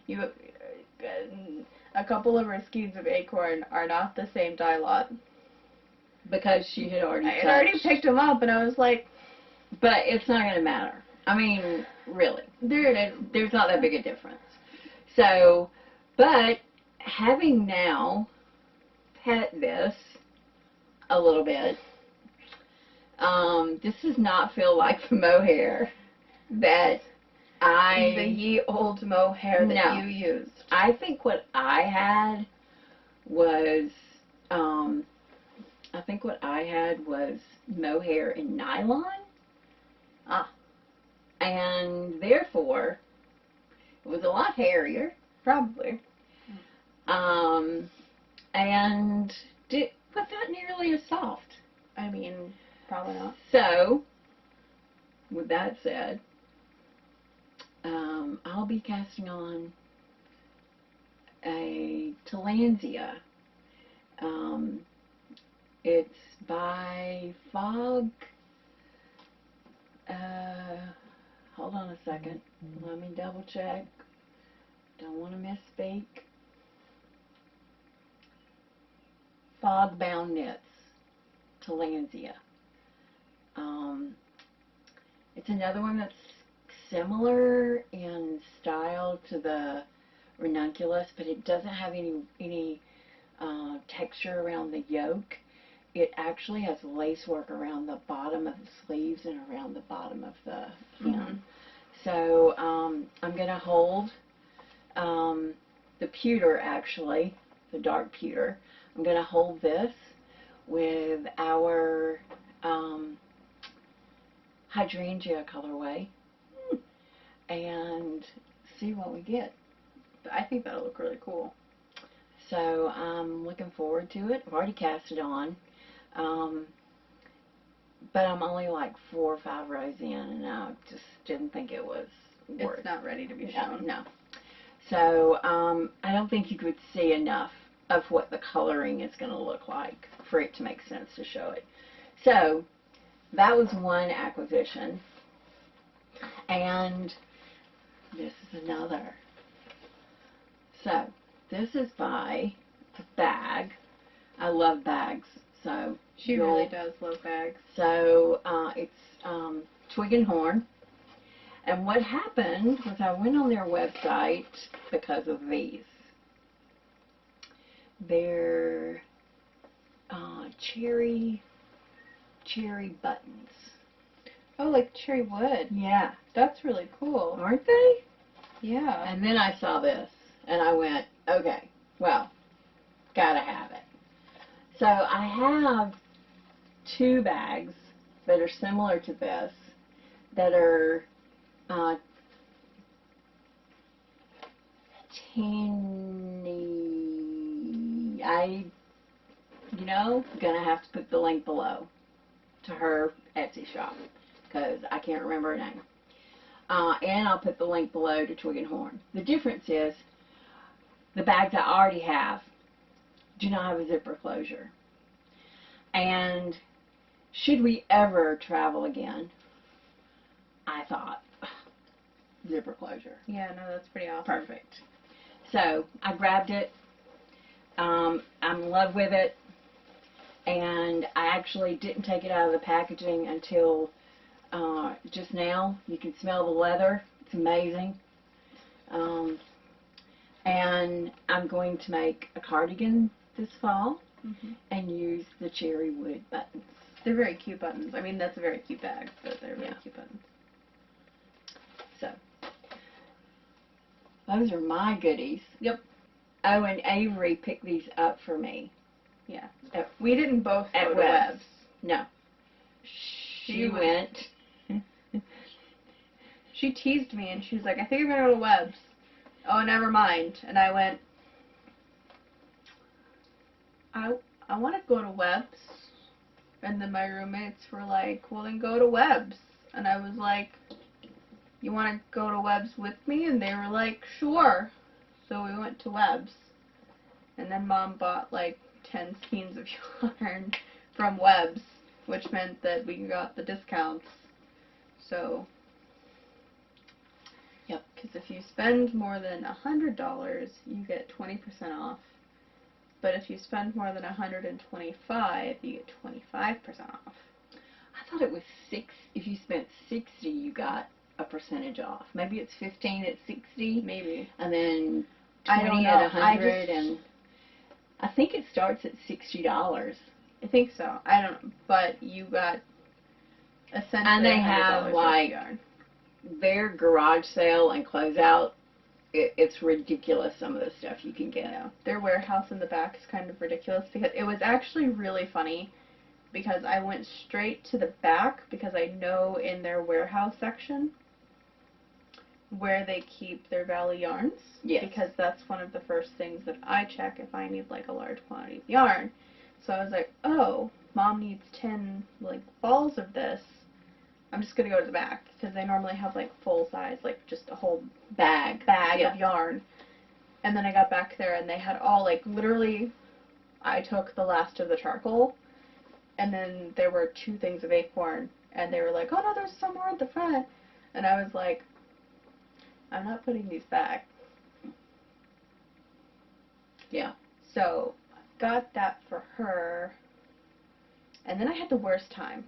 a couple of our skeins of acorn are not the same dye lot. Because she had already I had already picked them up, and I was like... But it's not going to matter. I mean, really. There's not that big a difference. So, but having now pet this a little bit, this does not feel like the mohair that the ye old mohair that you used. I think what I had was mohair in nylon. And therefore it was a lot hairier. Probably. And was not nearly as soft. I mean, probably not. So, with that said, I'll be casting on a Tillandsia. It's by Fog. Hold on a second. Let me double check. Don't want to misspeak. Fog-bound knits, Tillandsia. It's another one that's similar in style to the Renunculous, but it doesn't have any texture around the yoke. It actually has lace work around the bottom of the sleeves and around the bottom of the hem. So I'm going to hold the pewter, actually, the dark pewter. I'm going to hold this with our hydrangea colorway and see what we get. I think that'll look really cool. So I'm looking forward to it. I've already cast it on. But I'm only like 4 or 5 rows in, and I just didn't think it was worth. It's not ready to be shown. No. So I don't think you could see enough of what the coloring is going to look like for it to make sense to show it. So that was one acquisition, and this is another. So this is by the bag. I love bags, so she really does love bags. So it's Twig and Horn. And what happened was I went on their website because of these. They're cherry buttons. Oh, like cherry wood. Yeah. That's really cool. Aren't they? Yeah. And then I saw this, and I went, okay, well, gotta have it. So I have 2 bags that are similar to this, that are teeny. Gonna have to put the link below to her Etsy shop, because I can't remember her name. And I'll put the link below to Twig and Horn. The difference is, the bags I already have do not have a zipper closure. And should we ever travel again, I thought, zipper closure. Yeah, no, that's pretty awesome. Perfect. So I grabbed it. I'm in love with it. And I actually didn't take it out of the packaging until just now. You can smell the leather. It's amazing. And I'm going to make a cardigan this fall and use the cherry wood buttons. They're very cute buttons. I mean, that's a very cute bag, but they're really cute buttons. So, those are my goodies. Yep. Oh, and Avery picked these up for me. Yeah. We didn't both go to Webb's. Webb's. No. She went. She teased me, and she was like, I think I'm going to go to Webb's. Oh, never mind. And I went, I want to go to Webb's. And then my roommates were like, well, then go to Webb's. And I was like, you want to go to Webb's with me? And they were like, sure. So we went to Webb's. And then Mom bought like 10 skeins of yarn from Webb's, which meant that we got the discounts. So, yep. Because if you spend more than $100, you get 20% off. But if you spend more than $125, you get 25% off. I thought it was 6. If you spent 60, you got a percentage off. Maybe it's 15 at 60. Maybe. And then 20 at 100. And I think it starts at $60. I think so. I don't know. But you got essentially and they have like yarn. Their garage sale and closeout. It's ridiculous, some of the stuff you can get. Yeah. Their warehouse in the back is kind of ridiculous, because it was actually really funny, because I went straight to the back because I know in their warehouse section where they keep their Valet yarns. Yes. Because that's one of the first things that I check if I need like a large quantity of yarn. So I was like, oh, Mom needs 10 like balls of this. I'm just going to go to the back, because they normally have like full size, like just a whole bag of yarn. And then I got back there and they had all like, literally, I took the last of the charcoal, and then there were 2 things of acorn, and they were like, oh no, there's some more at the front. And I was like, I'm not putting these back. Yeah. So I got that for her, and then I had the worst time.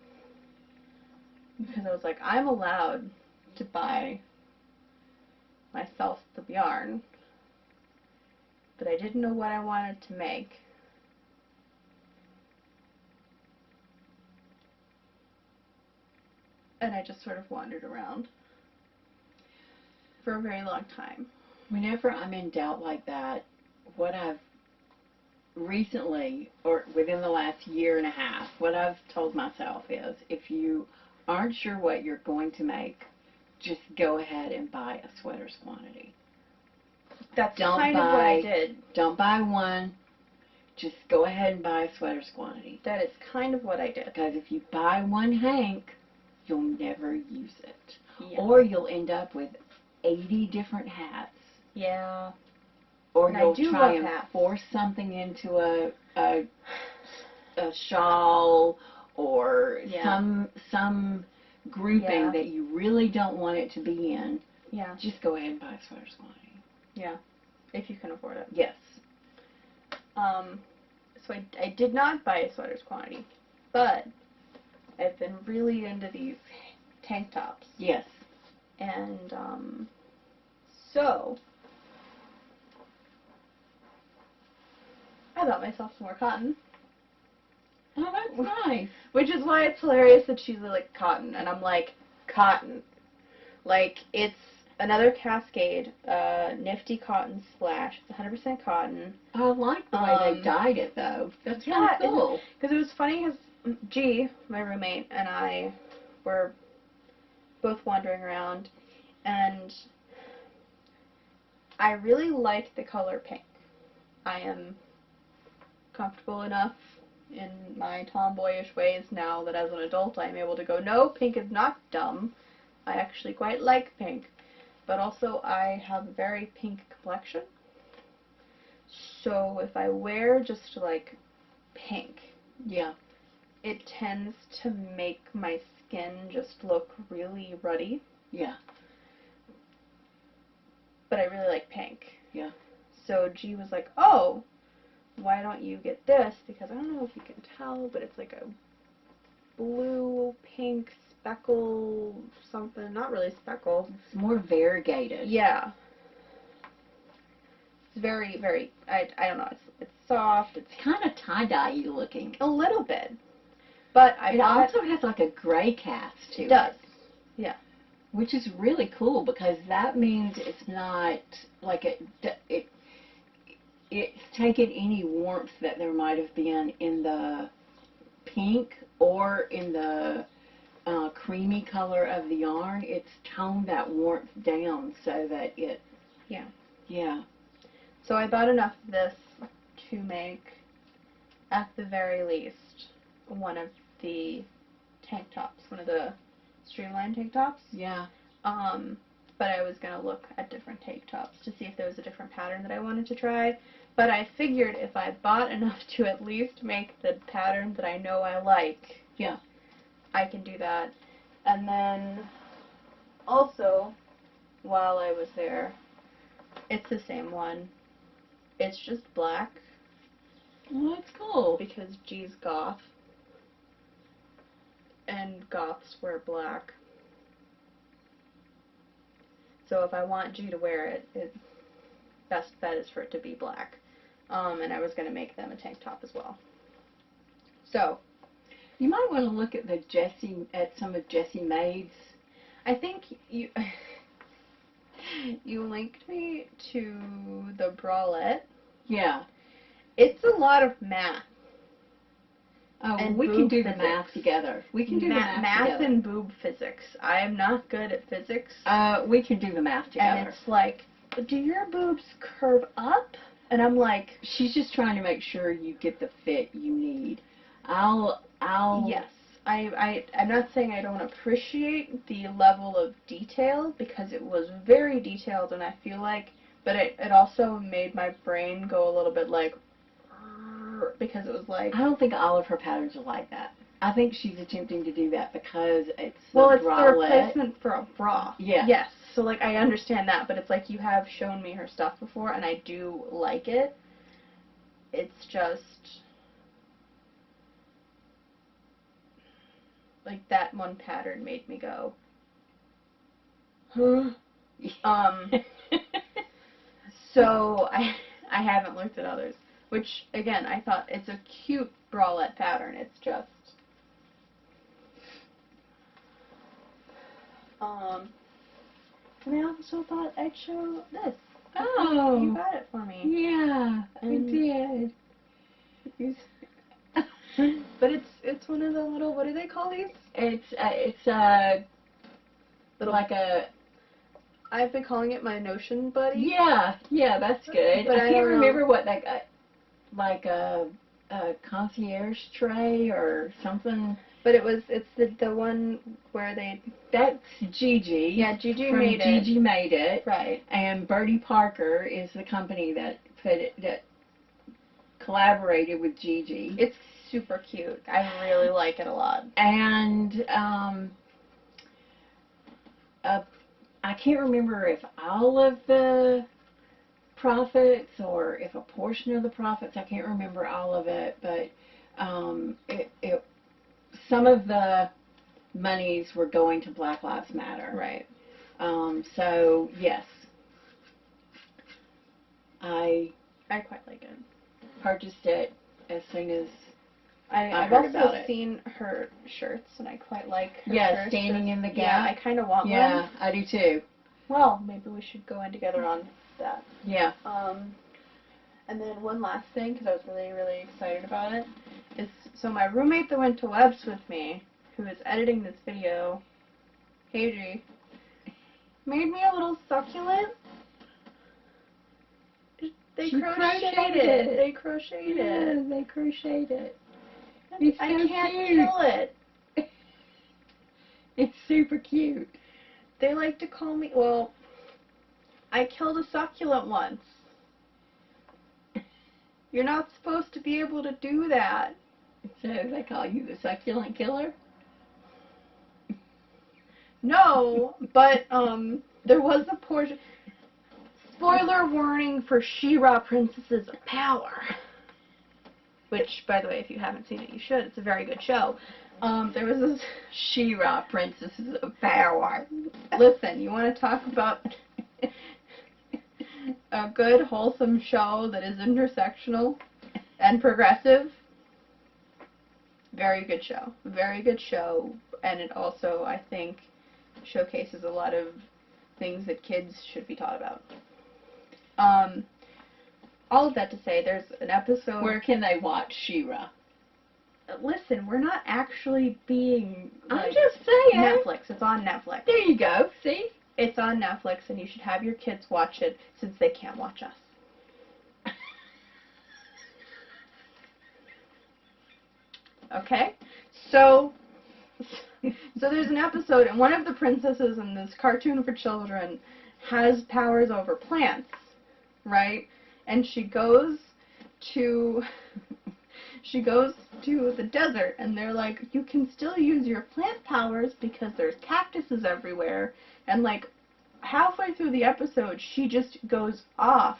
Because I was like, I'm allowed to buy myself the yarn, but I didn't know what I wanted to make. And I just sort of wandered around for a very long time. Whenever I'm in doubt like that, what I've recently, or within the last year and a half, what I've told myself is, if you aren't sure what you're going to make, just go ahead and buy a sweater's quantity. That's kind of what I did. Don't buy one. Just go ahead and buy a sweater's quantity. That is kind of what I did. Because if you buy one hank, you'll never use it. Yeah. Or you'll end up with 80 different hats. Yeah. Or you'll try and force something into a shawl or some grouping that you really don't want it to be in. Yeah. Just go ahead and buy a sweater's quantity. Yeah. If you can afford it. Yes. So I did not buy a sweater's quantity, but I've been really into these tank tops. Yes. And, so I bought myself some more cotton. Oh, that's nice. Which is why it's hilarious that she's like, cotton, and I'm like, cotton. Like, it's another Cascade, nifty cotton splash. It's 100% cotton. I like the way they dyed it, though. That's really cool. Because it was funny, because G, my roommate, and I were both wandering around, and I really like the color pink. I am comfortable enough in my tomboyish ways now that as an adult I am able to go, no, pink is not dumb. I actually quite like pink. But also I have a very pink complexion. So if I wear just like pink, it tends to make my skin just look really ruddy. Yeah. But I really like pink. Yeah. So G was like, oh, why don't you get this? Because I don't know if you can tell, but it's like a blue, pink, speckle, something. Not really speckle. It's more variegated. Yeah. It's very, very, I don't know, it's soft. It's kind of tie-dye-y looking. A little bit. But it also has like a gray cast to it. It does. Yeah. Which is really cool because that means it's not like it's taken any warmth that there might have been in the pink or in the creamy color of the yarn. It's toned that warmth down so that it... Yeah. Yeah. So I bought enough of this to make, at the very least, one of the tank tops, one of the Streamline tank tops. Yeah. But I was going to look at different tank tops to see if there was a different pattern that I wanted to try. But I figured if I bought enough to at least make the pattern that I know I like, I can do that. And then also, while I was there, it's the same one. It's just black. Well, that's cool. Because G's goth. And goths wear black. So if I want G to wear it, best bet is for it to be black. And I was going to make them a tank top as well. So, you might want to look at some of Jessie Maid's. I think you you linked me to the bralette. Yeah. It's a lot of math. Oh, and we can do the math together. We can do the math together. And boob physics. I am not good at physics. We can do the math together. And it's like, do your boobs curve up? And I'm like... She's just trying to make sure you get the fit you need. Yes. I'm not saying I don't appreciate the level of detail, because it was very detailed, and I feel like... But it also made my brain go a little bit like... Because it was like... I don't think all of her patterns are like that. I think she's attempting to do that because it's the Well, it's bralette. the replacement for a bra. Yeah. Yes. So, like, I understand that, but it's like you have shown me her stuff before, and I do like it. It's just... Like, that one pattern made me go... Huh? So, I haven't looked at others. Which, again, I thought it's a cute bralette pattern. It's just... And I also thought I'd show this. Oh. You got it for me. Yeah, we did. But it's one of the little, what do they call these? It's little, like I've been calling it my Notion buddy. Yeah, that's good. But I can't remember what that got, like a concierge tray or something. But it's the one where That's Gigi. Yeah, Gigi made it. Gigi made it. Right. And Birdie Parker is the company that collaborated with Gigi. It's super cute. I really like it a lot. And I can't remember if all of the profits or if a portion of the profits. I can't remember all of it, but some of the monies were going to Black Lives Matter. Right. So yes, I quite like it. Purchased it as soon as I've also seen her shirts, and I quite like her shirts. Standing in the Gap. Yeah, I kind of want one. Yeah, I do too. Well, maybe we should go in together on that. Yeah. And then one last thing, because I was really, really excited about it, is so my roommate that went to Webs with me, who is editing this video, Angie, made me a little succulent. They crocheted it. They crocheted it. They crocheted it. It's I so can't cute. kill it. It's super cute. They like to call me, well, I killed a succulent once. You're not supposed to be able to do that. So they call you the succulent killer? No, but there was a portion. Spoiler warning for She-Ra Princesses of Power. Which, by the way, if you haven't seen it, you should. It's a very good show. There was this She-Ra Princesses of Power. Listen, you want to talk about a good, wholesome show that is intersectional and progressive? Very good show. Very good show. And it also, I think, showcases a lot of things that kids should be taught about. All of that to say, there's an episode... Where can they watch She-Ra? Listen, we're not actually being... I'm just saying. Netflix. It's on Netflix. There you go. See? It's on Netflix, and you should have your kids watch it since they can't watch us. Okay? So there's an episode, and one of the princesses in this cartoon for children has powers over plants, right? And she goes to the desert, and they're like, you can still use your plant powers because there's cactuses everywhere. And like halfway through the episode, she just goes off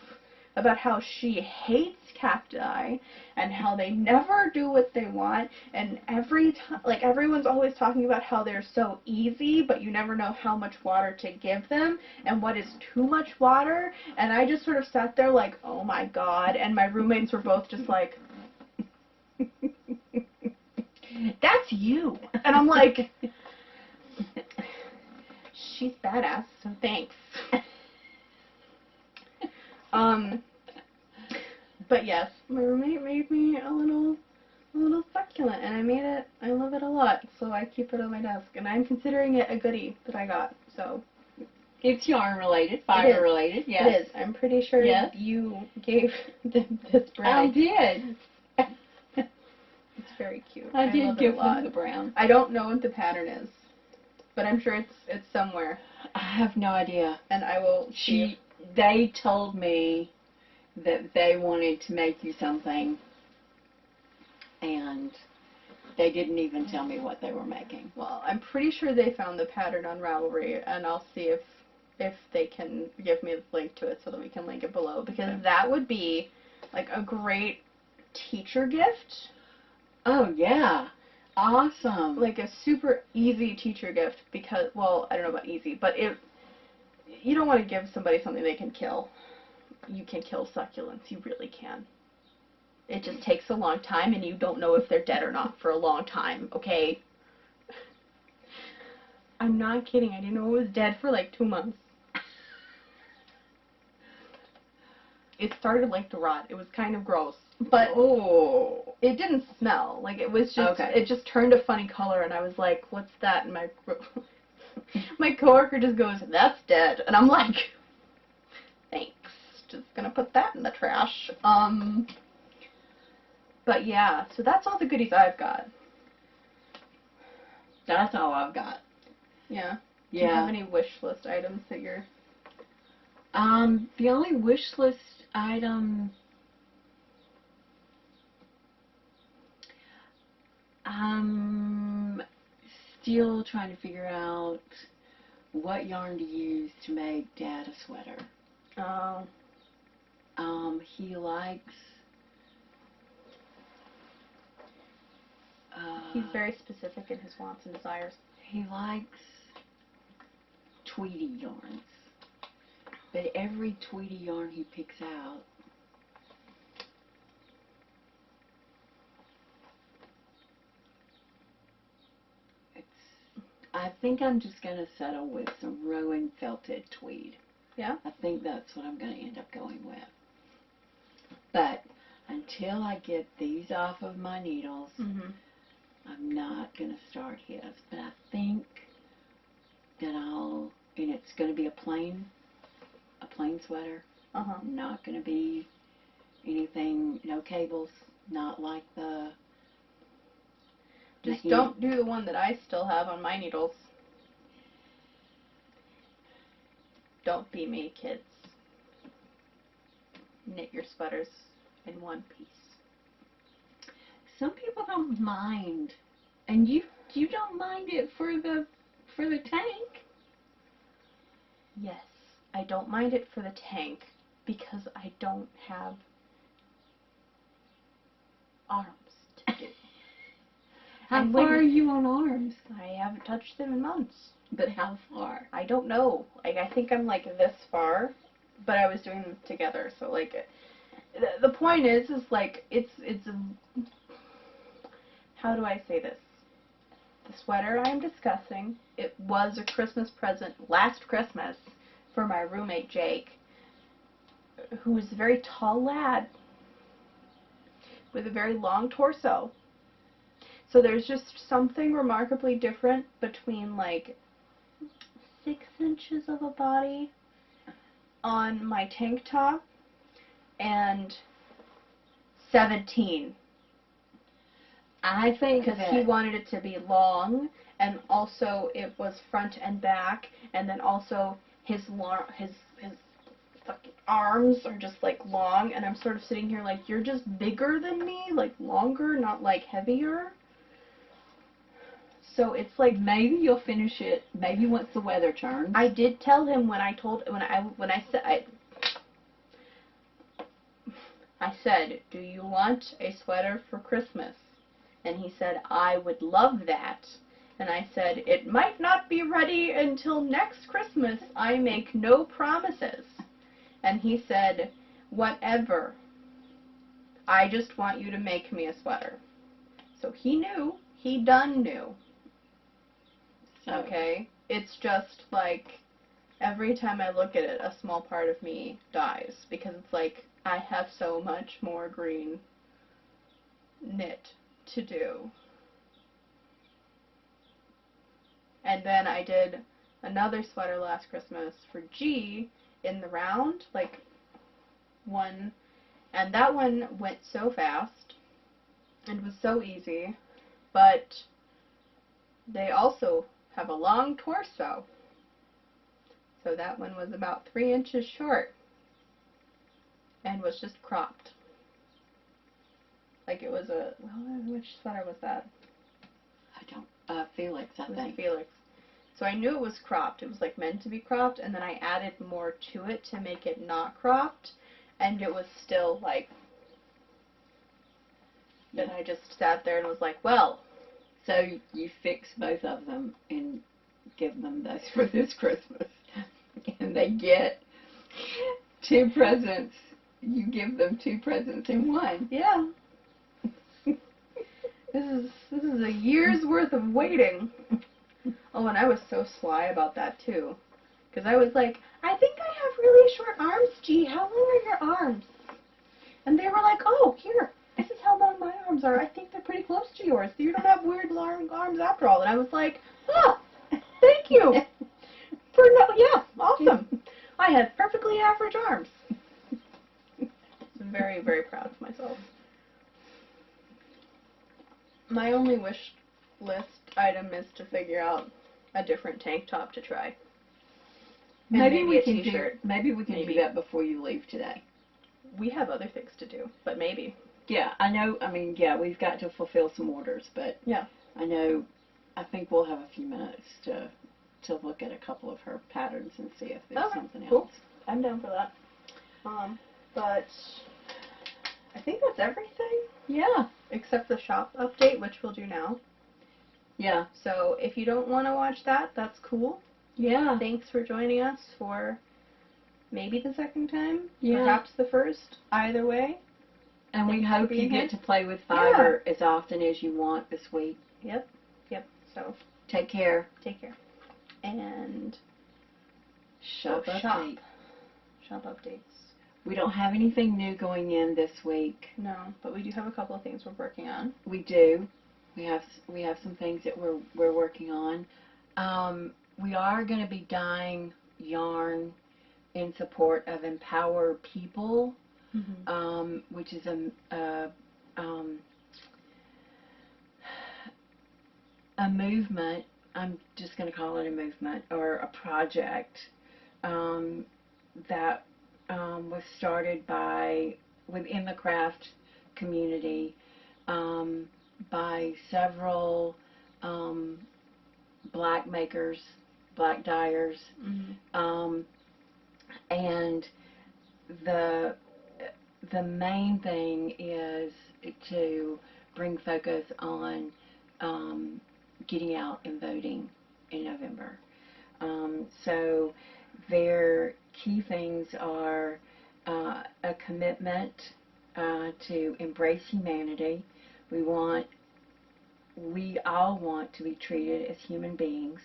about how she hates cacti and how they never do what they want, and every time, like, everyone's always talking about how they're so easy, but you never know how much water to give them and what is too much water. And I just sort of sat there like, oh my god, and my roommates were both just like, that's you. And I'm like, she's badass, so thanks. But yes, my roommate made me a little succulent, and I made it. I love it a lot, so I keep it on my desk, and I'm considering it a goodie that I got. So it's yarn related, fiber related. Yes, it is. I'm pretty sure you gave them this brown. I did. It's very cute. I did give them the brown. I don't know what the pattern is, but I'm sure it's somewhere. I have no idea. And I will. They told me that they wanted to make you something, and they didn't even tell me what they were making. Well, I'm pretty sure they found the pattern on Ravelry, and I'll see if they can give me the link to it so that we can link it below, because that would be like a great teacher gift. Oh yeah, awesome. Like a super easy teacher gift, because, well, I don't know about easy, but you don't want to give somebody something they can kill. You can kill succulents, you really can. It just takes a long time, and you don't know if they're dead or not for a long time, okay? I'm not kidding, I didn't know it was dead for like 2 months. It started like to rot. It was kind of gross. But it didn't smell. Like, it was just, it just turned a funny color, and I was like, what's that? And My coworker just goes, "That's dead," and I'm like, "Thanks. Just gonna put that in the trash." But yeah, so that's all the goodies I've got. That's all I've got. Yeah. Yeah. Do you have any wish list items that you're... The only wish list item... Still trying to figure out what yarn to use to make Dad a sweater. Oh. He likes... He's very specific in his wants and desires. He likes Tweety yarns. But every Tweety yarn he picks out I think I'm just going to settle with some Rowan felted tweed. Yeah? I think that's what I'm going to end up going with. But until I get these off of my needles, I'm not going to start his. But I think that and it's going to be a plain sweater. Not going to be anything, no cables, not like the... Just don't do the one that I still have on my needles. Don't be me, kids. Knit your sweaters in one piece. Some people don't mind, and you don't mind it for the tank. Yes, I don't mind it for the tank because I don't have arms to do. How far are you on arms? I haven't touched them in months. But how far? I don't know. Like, I think I'm like this far, but I was doing them together. So like, the point is like it's how do I say this? The sweater I am discussing, it was a Christmas present last Christmas for my roommate Jake, who is a very tall lad with a very long torso. So there's just something remarkably different between like 6 inches of a body on my tank top and 17. I think because he wanted it to be long, and also it was front and back, and then also his fucking arms are just like long, and I'm sort of sitting here like, you're just bigger than me, like longer, not like heavier. So it's like, maybe you'll finish it. Maybe once the weather turns. I did tell him I said, do you want a sweater for Christmas? And he said, I would love that. And I said, it might not be ready until next Christmas. I make no promises. And he said, whatever. I just want you to make me a sweater. So he knew. He done knew. Okay? It's just like, every time I look at it, a small part of me dies. Because it's like, I have so much more green knit to do. And then I did another sweater last Christmas for G in the round, like one, and that one went so fast and was so easy, but they also have a long torso. So that one was about 3 inches short and was just cropped. Like it was which sweater was that? I don't, Felix, I think. It was Felix. So I knew it was cropped. It was like meant to be cropped, and then I added more to it to make it not cropped, and it was still like, then I just sat there and was like, well. So you fix both of them and give them those for this Christmas. And they get 2 presents. You give them 2 presents in one. Yeah. This is a year's worth of waiting. Oh, and I was so sly about that too. Because I was like, I think I have really short arms, G. How long are your arms? And they were like, oh, here. This is how long my arms are. I think they're pretty close to yours. So you don't have weird long arms after all. And I was like, oh, thanks. thank you. Yeah, awesome. I have perfectly average arms. Very, very proud of myself. My only wish list item is to figure out a different tank top to try. And maybe a t-shirt. Maybe we can do that before you leave today. We have other things to do, but maybe. Yeah, I know. I mean, yeah, we've got to fulfill some orders, but yeah, I think we'll have a few minutes to look at a couple of her patterns and see if there's something else. Cool. I'm down for that. But I think that's everything. Yeah. Except the shop update, which we'll do now. Yeah. So if you don't want to watch that, that's cool. Yeah. Thanks for joining us for maybe the second time. Yeah. Perhaps the first. Either way. And we hope you get to play with fiber as often as you want this week. Yep. Yep. So take care. Take care. And shop update. Shop updates. We don't have anything new going in this week. No, but we do have a couple of things we're working on. We do. We have some things that we're working on. We are going to be dyeing yarn in support of Empower People, which is a movement. I'm just going to call it a movement or a project that was started within the craft community by several black makers, black dyers, and the main thing is to bring focus on getting out and voting in November. So their key things are a commitment to embrace humanity. We all want to be treated as human beings,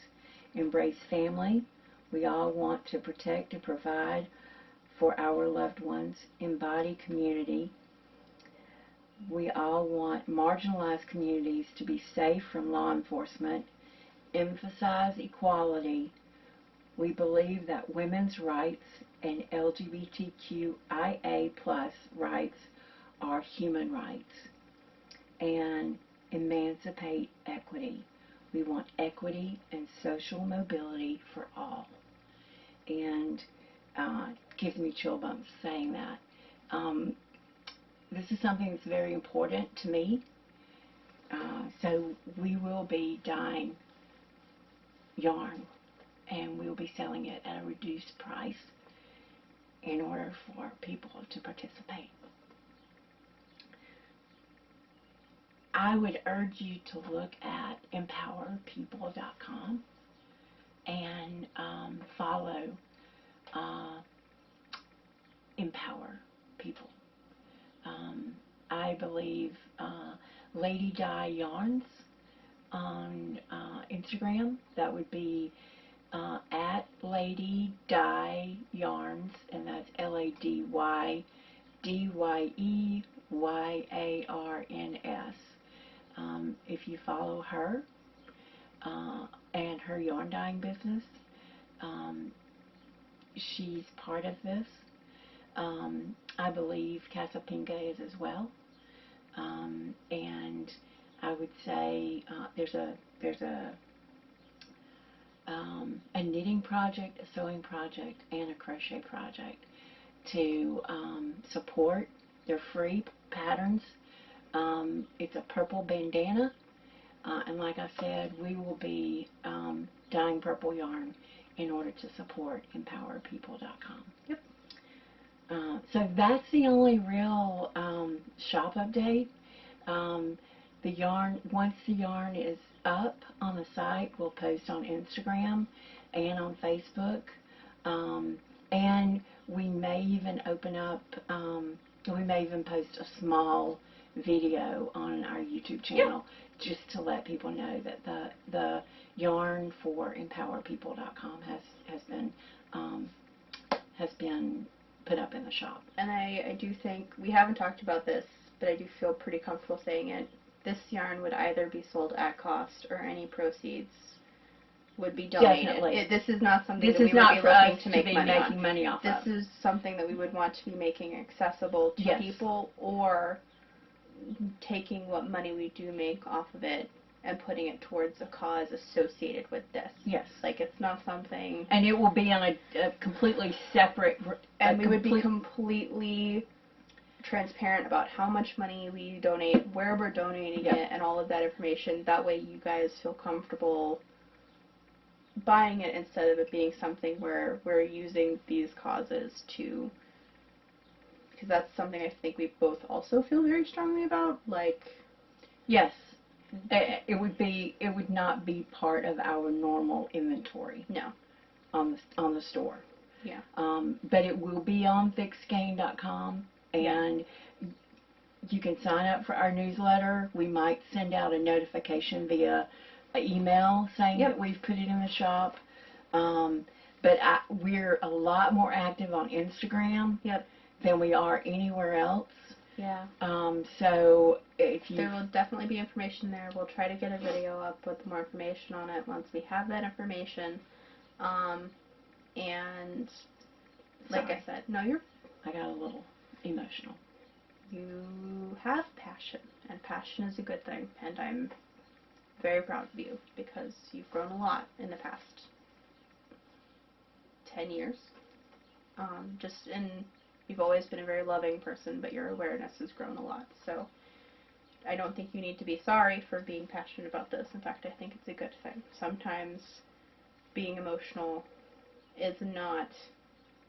embrace family. We all want to protect and provide for our loved ones, embody community. We all want marginalized communities to be safe from law enforcement, emphasize equality. We believe that women's rights and LGBTQIA+ rights are human rights, and emancipate equity. We want equity and social mobility for all. And gives me chill bumps saying that. This is something that's very important to me. So we will be dyeing yarn, and we'll be selling it at a reduced price in order for people to participate. I would urge you to look at empowerpeople.com and follow Empower People. I believe Lady Dye Yarns on Instagram. That would be at Lady Dye Yarns, and that's LadyDyeYarns. If you follow her and her yarn dyeing business, she's part of this. I believe Casapinga is as well. And I would say there's a knitting project, a sewing project, and a crochet project to support. They're free patterns. It's a purple bandana, and like I said, we will be dyeing purple yarn in order to support empowerpeople.com. Yep. So that's the only real shop update. The yarn, once the yarn is up on the site, we'll post on Instagram and on Facebook. And we may even open up, we may even post a small video on our YouTube channel, just to let people know that the yarn for empowerpeople.com has been put up in the shop. And I do think, we haven't talked about this, but I do feel pretty comfortable saying it. This yarn would either be sold at cost or any proceeds would be donated. Definitely. This is not something This that we is would not be for looking us to make money making on. money off of. This is something that we would want to be making accessible to Yes. people, or taking what money we do make off of it and putting it towards a cause associated with this. Yes. Like, it's not something... And it will be on a completely separate... And we would be completely transparent about how much money we donate, where we're donating it, and all of that information. That way you guys feel comfortable buying it instead of it being something where we're using these causes to... Because that's something I think we both also feel very strongly about. Like... Yes. It would not be part of our normal inventory. No. On the store. Yeah. But it will be on thickskein.com, and you can sign up for our newsletter. We might send out a notification via email saying that we've put it in the shop. But we're a lot more active on Instagram than we are anywhere else. Yeah. So if you... There will definitely be information there. We'll try to get a video up with more information on it once we have that information. And like I said, I got a little emotional. You have passion, and passion is a good thing, and I'm very proud of you because you've grown a lot in the past 10 years. You've always been a very loving person, but your awareness has grown a lot. So I don't think you need to be sorry for being passionate about this. In fact, I think it's a good thing. Sometimes being emotional is not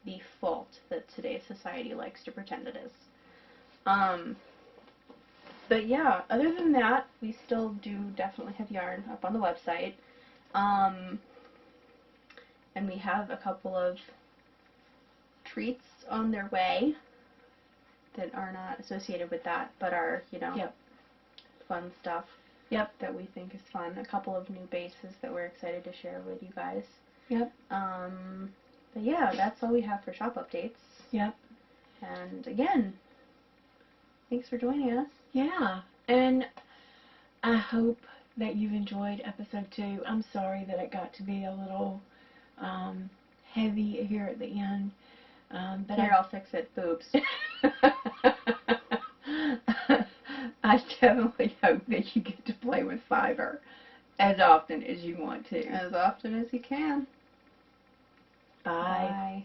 the fault that today's society likes to pretend it is. But yeah, other than that, we still do definitely have yarn up on the website. And we have a couple of treats on their way that are not associated with that, but are, fun stuff that we think is fun. A couple of new bases that we're excited to share with you guys. But yeah, that's all we have for shop updates. And again, thanks for joining us. Yeah, and I hope that you've enjoyed episode 2. I'm sorry that it got to be a little heavy here at the end. But I'll fix it. Boobs. I definitely hope that you get to play with fiber as often as you want to. As often as you can. Bye. Bye.